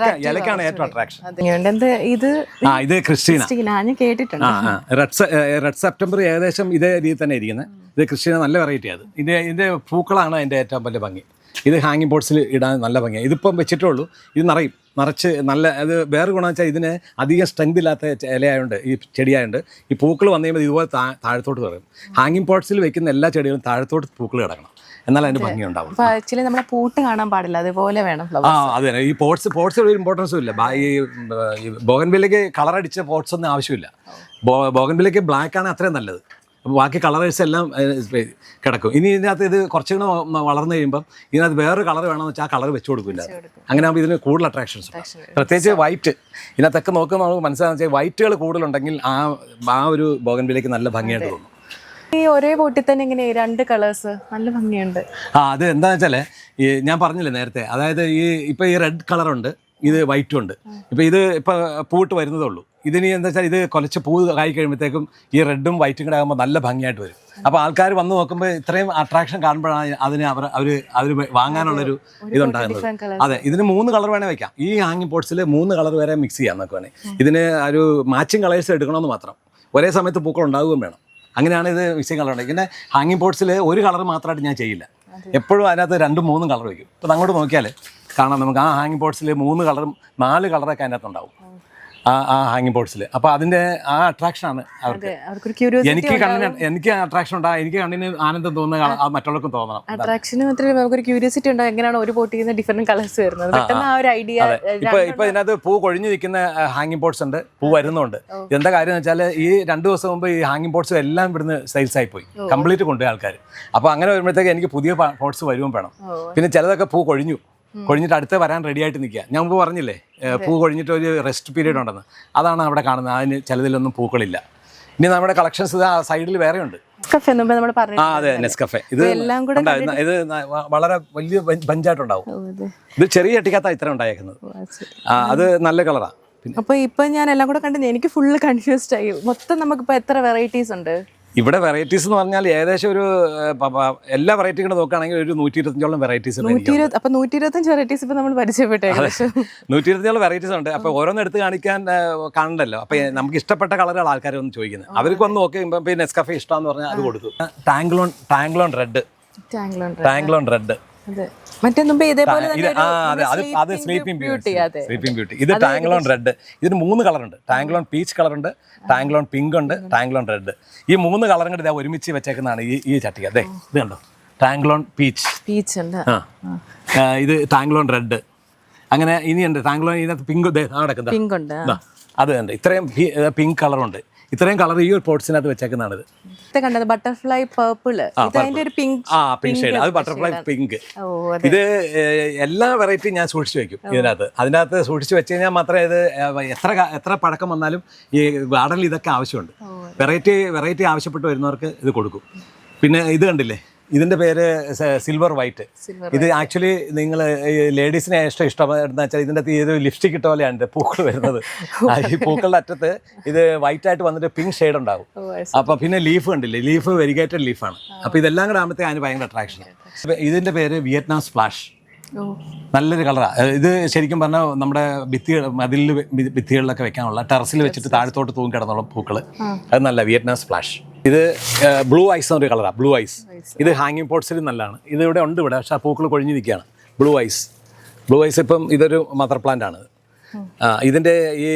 ഇലക്കാണ് ഏറ്റവും അട്രാക്ഷൻ. ഇത് ക്രിസ്റ്റീന ഞാൻ കേട്ടിട്ടുണ്ട്. റെഡ് സെപ്റ്റംബർ ഏകദേശം ഇതേ രീതിയിൽ തന്നെ ഇരിക്കുന്നത്. ഇത് ക്രിസ്റ്റീന നല്ല വെറൈറ്റിയാണ്. ഇതിന്റെ പൂക്കളാണ് അതിന്റെ ഏറ്റവും വലിയ ഭംഗി. ഇത് ഹാങ്ങിങ് പോട്ട്സിൽ ഇടാൻ നല്ല ഭംഗിയാണ്. ഇതിപ്പം വെച്ചിട്ടുള്ളൂ. ഇത് നിറച്ച് നല്ല. അത് വേറെ ഗുണമെന്ന് വെച്ചാൽ ഇതിന് അധികം സ്ട്രെങ്ത് ഇല്ലാത്ത ഇലയായതുകൊണ്ട്, ഈ ചെടിയായതുകൊണ്ട് ഈ പൂക്കൾ വന്നു കഴിയുമ്പോൾ ഇതുപോലെ താഴത്തോട്ട് പറയും. ഹാങ്ങിങ് പോട്ട്സിൽ വെക്കുന്ന എല്ലാ ചെടികളും താഴത്തോട്ട് പൂക്കൾ കിടക്കണം, എന്നാൽ അതിന് ഭംഗി ഉണ്ടാവും. ആക്ച്വലി നമ്മളെ പൂട്ട് കാണാൻ പാടില്ല, അതുപോലെ വേണം. അതെ, ഈ പോട്ട്സ് ഒരു ഇമ്പോർട്ടൻസും ഇല്ല. ഈ ബോഗൻവില്ലയ്ക്ക് കളർ അടിച്ച പോട്ട്സ് ഒന്നും ആവശ്യമില്ല. ബോഗൻവില്ലയ്ക്ക് ബ്ലാക്ക് ആണ് അത്രയും നല്ലത്. അപ്പോൾ ബാക്കി കളറേഴ്സ് എല്ലാം കിടക്കും. ഇനി ഇതിനകത്ത് ഇത് കുറച്ചുകൂടെ വളർന്നു കഴിയുമ്പം ഇതിനകത്ത് വേറൊരു കളർ വേണമെന്ന് വെച്ചാൽ ആ കളർ വെച്ച് കൊടുക്കില്ല. അങ്ങനെ ആകുമ്പോൾ ഇതിന് കൂടുതൽ അട്രാക്ഷൻസ് ഉണ്ട്. പ്രത്യേകിച്ച് വൈറ്റ്. ഇതിനകത്തൊക്കെ നോക്കുമ്പോൾ നമുക്ക് മനസ്സിലാകുന്ന വെച്ചാൽ വൈറ്റുകൾ കൂടുതലുണ്ടെങ്കിൽ ആ ഒരു ബോഗൻവില്ലയ്ക്ക് നല്ല ഭംഗിയായിട്ട് തോന്നും. ഈ ഒരേ പോട്ടിൽ തന്നെ ഇങ്ങനെ 2 കളേഴ്സ് നല്ല ഭംഗിയുണ്ട്. അത് എന്താണെന്ന് വെച്ചാൽ ഞാൻ പറഞ്ഞില്ലേ നേരത്തെ, അതായത് ഇപ്പോൾ ഈ റെഡ് കളറുണ്ട്, ഇത് വൈറ്റും ഉണ്ട്. ഇപ്പോൾ പൂട്ട് വരുന്നതേ ഉള്ളൂ. ഇതിന് എന്താ വെച്ചാൽ ഇത് കുറച്ച് പൂ കായി കഴിയുമ്പോഴത്തേക്കും ഈ റെഡും വൈറ്റും കൂടെ ആകുമ്പോൾ നല്ല ഭംഗിയായിട്ട് വരും. അപ്പോൾ ആൾക്കാർ വന്ന് നോക്കുമ്പോൾ ഇത്രയും അട്രാക്ഷൻ കാണുമ്പോഴാണ് അതിന് അവർ വാങ്ങാനുള്ളൊരു ഇതുണ്ടാകുന്നത്. അതെ, ഇതിന് 3 കളർ വേണേൽ വയ്ക്കാം. ഈ ഹാങ്ങിങ് പോട്ട്സിൽ 3 കളർ വരെ മിക്സ് ചെയ്യാൻ നോക്കുവാണെങ്കിൽ ഇതിന് ഒരു മാച്ചിങ് കളേഴ്സ് എടുക്കണമെന്ന് മാത്രം. ഒരേ സമയത്ത് പൂക്കൾ ഉണ്ടാവുകയും വേണം. അങ്ങനെയാണ് ഇത് മിക്സിങ് കളർ ഉണ്ടാക്കി. പിന്നെ ഹാങ്ങിങ് പോട്ട്സിൽ ഒരു കളർ മാത്രമായിട്ട് ഞാൻ ചെയ്യില്ല. എപ്പോഴും അതിനകത്ത് 2-3 കളർ വയ്ക്കും. അപ്പോൾ അങ്ങോട്ട് നോക്കിയാൽ കാണാം നമുക്ക് ആ ഹാങ്ങിങ് പോട്ട്സിൽ 3 കളറും 4 കളറൊക്കെ അതിനകത്ത് ഉണ്ടാവും ആ ഹാങ്ങിങ് പോട്ട്സിൽ. അപ്പോൾ അതിൻ്റെ ആ അട്രാക്ഷനാണ് അവർക്ക്. എനിക്ക് അട്രാക്ഷൻ ഉണ്ടാകും. എനിക്ക് കണ്ണിന് ആനന്ദം തോന്നുന്ന മറ്റുള്ളവർക്കും തോന്നണം. അട്രാക്ഷന് മാത്രമേ നമുക്കൊരു ക്യൂരിയോസിറ്റി ഉണ്ടാവും, എങ്ങനെയാണ് ഒരു പോട്ടിൽ നിന്ന് ഡിഫറെന്റ് കളേഴ്സ് വരുന്നത്. പെട്ടെന്ന് ആ ഒരു ഐഡിയ. ഇപ്പൊ ഇതിനകത്ത് പൂ കൊഴിഞ്ഞു നിൽക്കുന്ന ഹാങ്ങിങ് പോട്ട്സ് ഉണ്ട്, പൂ വരുന്നുണ്ട്. എന്താ കാര്യം എന്ന് വെച്ചാൽ ഈ 2 ദിവസം മുമ്പ് ഈ ഹാങ്ങിങ് പോട്ട്സ് എല്ലാം ഇവിടുന്ന് സെയിൽസ് ആയി പോയി, കംപ്ലീറ്റ് കൊണ്ടുപോയി ആൾക്കാർ. അപ്പോൾ അങ്ങനെ വരുമ്പോഴത്തേക്ക് എനിക്ക് പുതിയ പോട്ട്സ് വരുമ്പോൾ വേണം. പിന്നെ ചിലതൊക്കെ പൂ കൊഴിഞ്ഞിട്ട് അടുത്ത് വരാൻ റെഡി ആയിട്ട് നിൽക്കുക. ഞാൻ മുമ്പ് പറഞ്ഞില്ലേ പൂ കൊഴിഞ്ഞിട്ട് ഒരു റെസ്റ്റ് പീരീഡ് ഉണ്ടെന്ന്. അതാണ് അവിടെ കാണുന്നത്. അതിന് ചിലതിലൊന്നും പൂക്കളില്ല. ഇനി നമ്മുടെ കളക്ഷൻസ് ആ സൈഡിൽ വേറെ ഉണ്ട്. അതെ, നെസ്കഫെ. ഇത് വളരെ വലിയ ബഞ്ചായിട്ടുണ്ടാവും. ഇത് ചെറിയ ചട്ടിക്കകത്താണ് ഇത്ര ഉണ്ടായേക്കുന്നത്. അത് നല്ല കളറാണ്. അപ്പോൾ ഇപ്പം ഞാൻ എല്ലാം കൂടെ കണ്ടു, എനിക്ക് ഫുള്ള് കൺഫ്യൂസ്ഡ് ആയി. മൊത്തം നമുക്കിപ്പോൾ എത്ര വെറൈറ്റീസ് ഉണ്ട് ഇവിടെ? വെറൈറ്റീസ് എന്ന് പറഞ്ഞാൽ ഏകദേശം ഒരു എല്ലാ വെറൈറ്റി കൂടെ നോക്കുകയാണെങ്കിൽ ഒരു 125ഓളം വെറൈറ്റീസ്. അപ്പോൾ 125 വെറൈറ്റീസ് ഇപ്പോൾ നമ്മൾ പരിചയപ്പെട്ടു. 125ഓളം വെറൈറ്റീസ് ഉണ്ട്. അപ്പോൾ ഓരോന്ന് എടുത്ത് കാണണ്ടല്ലോ. അപ്പോൾ നമുക്ക് ഇഷ്ടപ്പെട്ട കളറുകൾ ആൾക്കാർ വന്ന് ചോദിക്കുന്നത്. അവർക്ക് വന്ന് നോക്കുമ്പോൾ പിന്നെ നെസ്കഫെ ഇഷ്ടമാണെന്ന് പറഞ്ഞാൽ അത് കൊടുത്തു. ടാങ്ക്ലോൺ റെഡ്. മറ്റേ മുമ്പ് ഇതേപോലെ അത് സ്ലീപ്പിംഗ് ബ്യൂട്ടി. ഇത് ടാങ്ക്ലോൺ റെഡ്. ഇതിന് 3 കളറുണ്ട്. ടാങ്ക്ലോൺ പീച്ച് കളറുണ്ട്, ടാങ്ക്ലോൺ പിങ്ക് ഉണ്ട്, ടാങ്ക്ലോൺ റെഡ്. ഈ 3 കളറും കൂടി ഒരുമിച്ച് വെച്ചേക്കുന്നതാണ് ഈ ചട്ടിക. അതെ, ഇത് കണ്ടോ, ടാങ്ക്ലോൺ പീച്ച് ഉണ്ട്. ഇത് ടാങ്ക്ലോൺ റെഡ്. അങ്ങനെ ഇനിയുണ്ട് ടാങ്ക്ലോൺ. ഇതിനകത്ത് പിങ്ക് ഉണ്ട്. അത് ഉണ്ട്. ഇത്രയും പിങ്ക് കളറുണ്ട്. ഇത്രയും കളർ ഈ ഒരു പോട്ട്സിനകത്ത് വെച്ചേക്കുന്നതാണിത്. Butterfly purple, pink shade. അത് ബട്ടർഫ്ലൈ പിങ്ക്. ഇത് എല്ലാ വെറൈറ്റിയും ഞാൻ സൂക്ഷിച്ചു വെക്കും അതിനകത്ത് സൂക്ഷിച്ചു വെച്ച് കഴിഞ്ഞാൽ മാത്രമേ ഇത് എത്ര പഴക്കം വന്നാലും ഈ ഗാർഡനിൽ ഇതൊക്കെ ആവശ്യമുണ്ട്. വെറൈറ്റി ആവശ്യപ്പെട്ട് വരുന്നവർക്ക് ഇത് കൊടുക്കും. പിന്നെ ഇത് കണ്ടില്ലേ, ഇതിൻ്റെ പേര് സിൽവർ വൈറ്റ്. ഇത് ആക്ച്വലി നിങ്ങൾ ലേഡീസിനെ ഇഷ്ടപ്പെടുന്ന വെച്ചാൽ ഇതിൻ്റെ ഇത് ലിപ്സ്റ്റിക് ഇട്ട പോലെയാണ് പൂക്കൾ വരുന്നത്. ഈ പൂക്കളുടെ അറ്റത്ത് ഇത് വൈറ്റ് ആയിട്ട് വന്നിട്ട് പിങ്ക് ഷെയ്ഡ് ഉണ്ടാവും. അപ്പോൾ പിന്നെ ലീഫ് കണ്ടില്ലേ, ലീഫ് വെരിഗേറ്റഡ് ലീഫാണ്. അപ്പോൾ ഇതെല്ലാം കൂടെ ആകുമ്പോഴത്തേക്ക് അതിന് ഭയങ്കര അട്രാക്ഷൻ. ഇതിൻ്റെ പേര് വിയറ്റ്നാം സ്പ്ലാഷ്. നല്ലൊരു കളറാണ് ഇത്. ശരിക്കും പറഞ്ഞാൽ നമ്മുടെ ഭിത്തികളിലൊക്കെ വെക്കാനുള്ള, ടെറസിൽ വെച്ചിട്ട് താഴത്തോട്ട് തൂങ്ങി കിടന്നുള്ള പൂക്കൾ. അത് നല്ല വിയറ്റ്നാം സ്പ്ലാഷ്. ഇത് ബ്ലൂ ഐസ് എന്നൊരു കളറാണ്, ബ്ലൂ ഐസ്. ഇത് ഹാങ്ങിങ് പോട്ട്സിൽ നല്ലതാണ്. ഇത് ഇവിടെ ഉണ്ട്, ഇവിടെ പക്ഷേ ആ പൂക്കൾ കൊഴിഞ്ഞു നിൽക്കുകയാണ്. ബ്ലൂ ഐസ് ഇപ്പം ഇതൊരു മദർ പ്ലാന്റ് ആണ്. ഇതിൻ്റെ ഈ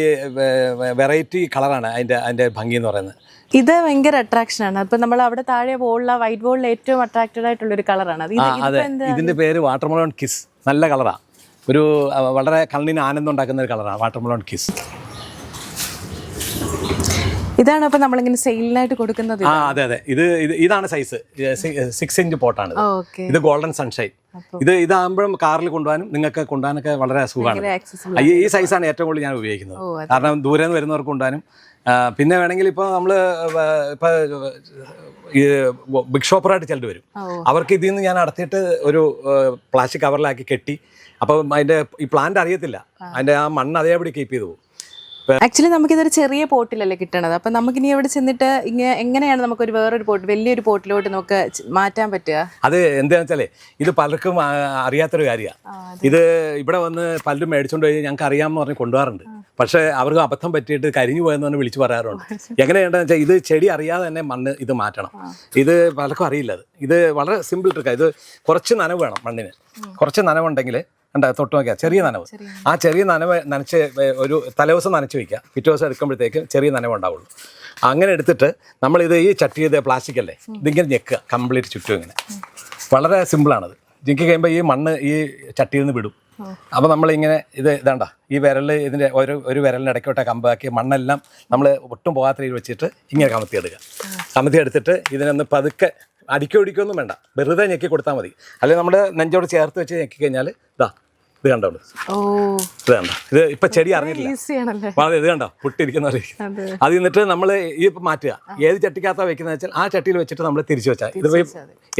വെറൈറ്റി കളറാണ് അതിൻ്റെ ഭംഗി എന്ന് പറയുന്നത്. ഇത് ഭയങ്കര അട്രാക്ഷനാണ്. അപ്പം നമ്മൾ അവിടെ താഴെ വൈറ്റ് ബോളിൽ ഏറ്റവും അട്രാക്റ്റഡ് ആയിട്ടുള്ള ഒരു കളറാണ്. അതെ, ഇതിൻ്റെ പേര് വാട്ടർമെലോൺ കിസ്. നല്ല കളറാണ്. ഒരു വളരെ കണ്ണിന് ആനന്ദം ഉണ്ടാക്കുന്ന ഒരു കളറാണ് വാട്ടർമെലോൺ കിസ്. ഇതാണ് അപ്പൊ നമ്മളിങ്ങനെ സെയിലിനായിട്ട് കൊടുക്കുന്നത്? ആ അതെ. ഇതാണ് സൈസ് 6 ഇഞ്ച് പോട്ടാണ്. ഇത് ഗോൾഡൻ സൺഷൈൻ. ഇതാകുമ്പോഴും കാറിൽ കൊണ്ടുപോകാനും നിങ്ങൾക്ക് കൊണ്ടുപോകാനൊക്കെ വളരെ സുഖമാണ്. ഈ സൈസാണ് ഏറ്റവും കൂടുതൽ ഞാൻ ഉപയോഗിക്കുന്നത്. കാരണം ദൂരെ നിന്ന് വരുന്നവർക്ക് കൊണ്ടുപോകാനും. പിന്നെ വേണമെങ്കിൽ ഇപ്പോൾ നമ്മൾ ഇപ്പോൾ ഈ ബിഗ് ഷോപ്പറായിട്ട് ചിലർ വരും, അവർക്ക് ഇതിൽ നിന്ന് ഞാൻ നടത്തിയിട്ട് ഒരു പ്ലാസ്റ്റിക് കവറിലാക്കി കെട്ടി, അപ്പം അതിൻ്റെ ഈ പ്ലാന്റ് അറിയത്തില്ല, അതിൻ്റെ ആ മണ്ണ് അതേപടി കീപ്പ് ചെയ്ത് പോകും. ആക്ച്വലി നമുക്കിതൊരു ചെറിയ പോട്ടിലല്ലേ കിട്ടണത്. അപ്പം നമുക്കിനി എവിടെ ചെന്നിട്ട് എങ്ങനെയാണ് നമുക്കൊരു വേറൊരു പോട്ട്, വലിയൊരു പോട്ടിലോട്ട് നമുക്ക് മാറ്റാൻ പറ്റുക? അത് എന്താണെന്ന് വെച്ചാലേ ഇത് പലർക്കും അറിയാത്തൊരു കാര്യമാണ്. ഇത് ഇവിടെ വന്ന് പലരും മേടിച്ചുകൊണ്ട് പോയി ഞങ്ങൾക്ക് അറിയാമെന്ന് പറഞ്ഞ് കൊണ്ടുപോകാറുണ്ട്. പക്ഷേ അവർക്ക് അബദ്ധം പറ്റിയിട്ട് കരിഞ്ഞു പോയെന്ന് പറഞ്ഞ് വിളിച്ച് പറയാറുണ്ട്. എങ്ങനെയാണെന്ന് വെച്ചാൽ ഇത് ചെടി അറിയാതെ തന്നെ മണ്ണ് ഇത് മാറ്റണം. ഇത് പലർക്കും അറിയില്ല. ഇത് വളരെ സിമ്പിൾ ട്രിക്കാണ്. ഇത് കുറച്ച് നനവ് വേണം മണ്ണിന്. കുറച്ച് നനവുണ്ടെങ്കിൽ തൊട്ട് നോക്കിയാൽ ചെറിയ നനവ്, ആ ചെറിയ നനവ് നനച്ച് ഒരു തലേദിവസം നനച്ച് വയ്ക്കുക, പിറ്റേ ദിവസം എടുക്കുമ്പോഴത്തേക്ക് ചെറിയ നനവ് ഉണ്ടാവുള്ളൂ. അങ്ങനെ എടുത്തിട്ട് നമ്മളിത് ഈ ചട്ടി ചെയ്ത് പ്ലാസ്റ്റിക് അല്ലേ, ഇതിങ്ങനെ ഞെക്കുക കംപ്ലീറ്റ് ചുറ്റും. ഇങ്ങനെ വളരെ സിമ്പിളാണത്. ഞെക്കി കഴിയുമ്പോൾ ഈ മണ്ണ് ഈ ചട്ടിയിൽ നിന്ന് വിടും. അപ്പോൾ നമ്മളിങ്ങനെ ഇതാണ്ട ഈ വിരൽ ഇതിൻ്റെ ഒരു വിരലിന് ഇടയ്ക്കോട്ടെ കമ്പാക്കി മണ്ണെല്ലാം നമ്മൾ ഒട്ടും പോകാത്ത രീതിയിൽ വെച്ചിട്ട് ഇങ്ങനെ കമത്തിയെടുക്കുക. കമത്തിയെടുത്തിട്ട് ഇതിനൊന്ന് പതുക്കെ അടിക്കൊന്നും വേണ്ട, വെറുതെ ഞെക്കി കൊടുത്താൽ മതി. അല്ലെങ്കിൽ നമ്മുടെ നെഞ്ചോട് ചേർത്ത് വെച്ച് ഞെക്കി കഴിഞ്ഞാൽ ഇത് കണ്ടോ, ഇത് കണ്ടോ, ഇത് ഇപ്പം ചെടി അറിഞ്ഞിട്ടില്ല, ഇത് കണ്ടോ പൊട്ടിരിക്കുന്ന. അത് എന്നിട്ട് നമ്മൾ ഈ മാറ്റുക. ഏത് ചട്ടിക്കകത്താണ് വെക്കുന്നത് വെച്ചാൽ ആ ചട്ടിയിൽ വെച്ചിട്ട് നമ്മൾ തിരിച്ചു വെച്ചാൽ ഇത്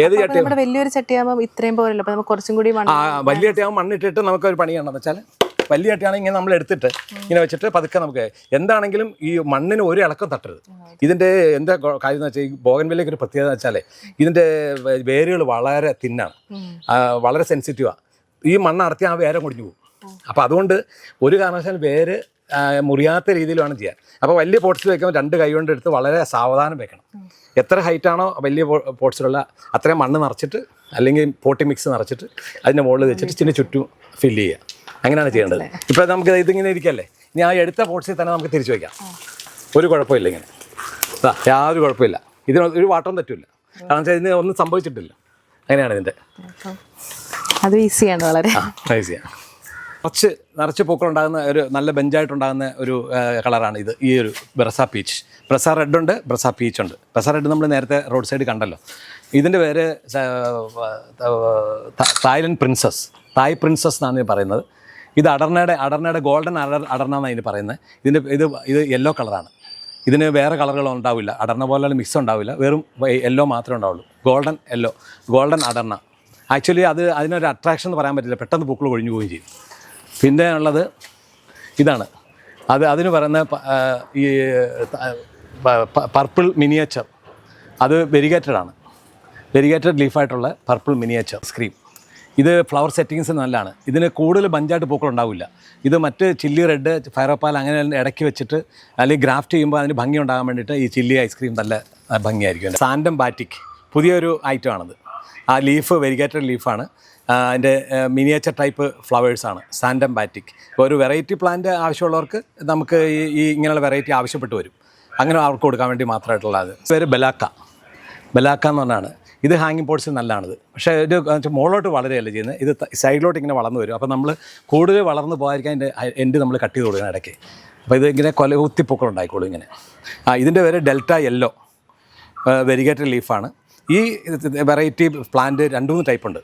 ഏത് ചട്ടി, വലിയൊരു ചട്ടിയാകുമ്പോൾ ഇത്രയും പോരല്ലോ, കുറച്ചും കൂടി വലിയ ചട്ടിയാകുമ്പോൾ മണ്ണിട്ടിട്ട് നമുക്കൊരു പണിയാണെന്ന് വെച്ചാൽ, വലിയ ചട്ടിയാണെങ്കിൽ ഇങ്ങനെ നമ്മൾ എടുത്തിട്ട് ഇങ്ങനെ വെച്ചിട്ട് പതുക്കെ നമുക്ക് എന്താണെങ്കിലും ഈ മണ്ണിന് ഒരു ഇളക്കം തട്ടരുത്. ഇതിൻ്റെ എന്താ കാര്യം എന്ന് വെച്ചാൽ ഈ ബോഗൻവില്ലയ്ക്ക് ഒരു പ്രത്യേകത വെച്ചാൽ ഇതിൻ്റെ വേരുകൾ വളരെ തിന്നാണ്, വളരെ സെൻസിറ്റീവാണ്. ഈ മണ്ണ് അടത്തി ആ വേരെ കൊടിഞ്ഞു പോകും. അപ്പോൾ അതുകൊണ്ട് ഒരു കാരണവശാലും വേര് മുറിയാത്ത രീതിയിൽ വേണം ചെയ്യാൻ. അപ്പോൾ വലിയ പോട്ട്സിൽ വയ്ക്കുമ്പോൾ 2 കൈ കൊണ്ട് എടുത്ത് വളരെ സാവധാനം വെക്കണം. എത്ര ഹൈറ്റാണോ വലിയ പോട്ട്സിലുള്ള അത്രയും മണ്ണ് നിറച്ചിട്ട് അല്ലെങ്കിൽ പോട്ടി മിക്സ് നിറച്ചിട്ട് അതിൻ്റെ മുകളിൽ വെച്ചിട്ട് ഇതിന് ചുറ്റും ഫില്ല് ചെയ്യുക. അങ്ങനെയാണ് ചെയ്യേണ്ടത്. ഇപ്പോൾ നമുക്ക് ഇതിങ്ങനെ ഇരിക്കല്ലേ, ഇനി ആ എടുത്ത പോട്ട്സിൽ തന്നെ നമുക്ക് തിരിച്ചു വയ്ക്കാം. ഒരു കുഴപ്പമില്ല, ഇങ്ങനെ യാതൊരു കുഴപ്പമില്ല. ഇതിന് ഒരു വാട്ടം തെറ്റില്ല, കാരണം വെച്ചാൽ ഇതിന് ഒന്നും സംഭവിച്ചിട്ടില്ല. അങ്ങനെയാണ് ഇതിൻ്റെ. അത് ഈസിയാണ്, വളരെ ഈസിയാണ്. നിറച്ച് പൂക്കളുണ്ടാകുന്ന ഒരു നല്ല ബെഞ്ചായിട്ടുണ്ടാകുന്ന ഒരു കളറാണ് ഇത്. ഈ ഒരു ബ്രസ പീച്ച്, ബ്രസ റെഡ് ഉണ്ട്, ബ്രസ പീച്ച് ഉണ്ട്. ബ്രസ റെഡ് നമ്മൾ നേരത്തെ റോഡ് സൈഡ് കണ്ടല്ലോ. ഇതിൻ്റെ പേര് തായ്ലൻഡ് പ്രിൻസസ്, തായ് പ്രിൻസസ് എന്നാണ് പറയുന്നത്. ഇത് അടർണയുടെ ഗോൾഡൻ അടർണ എന്നാണ് ഇതിന് പറയുന്നത്. ഇത് യെല്ലോ കളറാണ്. ഇതിന് വേറെ കളറുകൾ ഉണ്ടാവില്ല, അടർണ പോലുള്ള മിക്സ് ഉണ്ടാവില്ല, വെറും യെല്ലോ മാത്രമേ ഉണ്ടാവുള്ളൂ. ഗോൾഡൻ അടർണ. ആക്ച്വലി അതിനൊരു അട്രാക്ഷൻ എന്ന് പറയാൻ പറ്റില്ല, പെട്ടെന്ന് പൂക്കൾ കൊഴിഞ്ഞു പോവുകയും ചെയ്യും. പിന്നെ ഉള്ളത് ഇതാണ്, അതിന് പറയുന്ന ഈ പർപ്പിൾ മിനിയേച്ചർ. അത് വെരിഗേറ്റഡ് ലീഫായിട്ടുള്ള പർപ്പിൾ മിനിയേച്ചർ സ്ക്രീം. ഇത് ഫ്ലവർ സെറ്റിങ്സ് നല്ലതാണ്. ഇതിന് കൂടുതൽ ബഞ്ചായിട്ട് പൂക്കൾ ഉണ്ടാവില്ല. ഇത് മറ്റ് ചില്ലി റെഡ്, ഫയറോപ്പാൽ അങ്ങനെ ഇടയ്ക്ക് വെച്ചിട്ട് അല്ലെങ്കിൽ ഗ്രാഫ്റ്റ് ചെയ്യുമ്പോൾ അതിന് ഭംഗി ഉണ്ടാകാൻ വേണ്ടിയിട്ട് ഈ ചില്ലി ഐസ്ക്രീം നല്ല ഭംഗിയായിരിക്കും. സാൻഡം ബാറ്റിക് പുതിയൊരു ഐറ്റമാണത്. ആ ലീഫ് വെരിഗേറ്റഡ് ലീഫാണ്. അതിൻ്റെ മിനിയേച്ചർ ടൈപ്പ് ഫ്ലവേഴ്സാണ് സാൻഡം ബാറ്റിക്. ഇപ്പോൾ ഒരു വെറൈറ്റി പ്ലാന്റ് ആവശ്യമുള്ളവർക്ക് നമുക്ക് ഈ ഇങ്ങനെയുള്ള വെറൈറ്റി ആവശ്യപ്പെട്ട് വരും. അങ്ങനെ അവർക്ക് കൊടുക്കാൻ വേണ്ടി മാത്രമായിട്ടുള്ളത്. പേര് ബലാക്ക എന്ന് പറഞ്ഞാണ്. ഇത് ഹാങ്ങിങ് പോട്ട്സിൽ നല്ലതാണിത്. പക്ഷേ ഇത് മുകളിലോട്ട് വളരെയല്ല ചെയ്യുന്നത്, ഇത് സൈഡിലോട്ട് ഇങ്ങനെ വളർന്നു വരും. അപ്പോൾ നമ്മൾ കൂടുതൽ വളർന്ന് പോകാതിരിക്കാൻ അതിൻ്റെ എൻഡ് നമ്മൾ കട്ട് ചെയ്ത് കൊടുക്കണം ഇടയ്ക്ക്. അപ്പോൾ ഇത് ഇങ്ങനെ കുത്തിപ്പൂക്കൾ ഉണ്ടായിക്കോളും ഇങ്ങനെ. ഇതിൻ്റെ പേര് ഡെൽറ്റ യെല്ലോ, വെരിഗേറ്റഡ് ലീഫാണ്. ഈ വെറൈറ്റി പ്ലാന്റ് 2-3 ടൈപ്പ് ഉണ്ട്.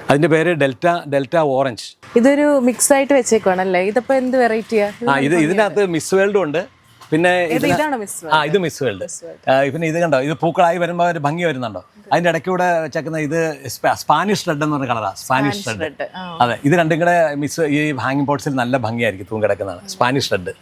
അതിൻ്റെ പേര് ഡെൽറ്റ ഓറഞ്ച്. ഇതൊരു മിക്സ് ആയിട്ട് വെച്ചേക്കുവാണല്ലേ? ഇതിപ്പോൾ എന്ത് വെറൈറ്റിയാ? ഇതിനകത്ത് മിസ് വേൾഡും ഉണ്ട്. പിന്നെ ഇത് മിസ് വേൾഡ്. പിന്നെ ഇത് കണ്ടോ, ഇത് പൂക്കളായി വരുമ്പോൾ ഒരു ഭംഗി വരുന്നുണ്ടോ? അതിൻ്റെ ഇടയ്ക്കൂടെ വെച്ചേക്കുന്ന ഇത് സ്പാനിഷ് റെഡ് എന്ന് പറഞ്ഞ കളറാണ്. Spanish red. അതെ, ഇത് രണ്ടും കൂടെ ഈ ഹാങ്ങിങ് പോട്ട്സിൽ നല്ല ഭംഗിയായിരിക്കും തൂങ്ങിക്കിടക്കുന്നതാണ്. Spanish red.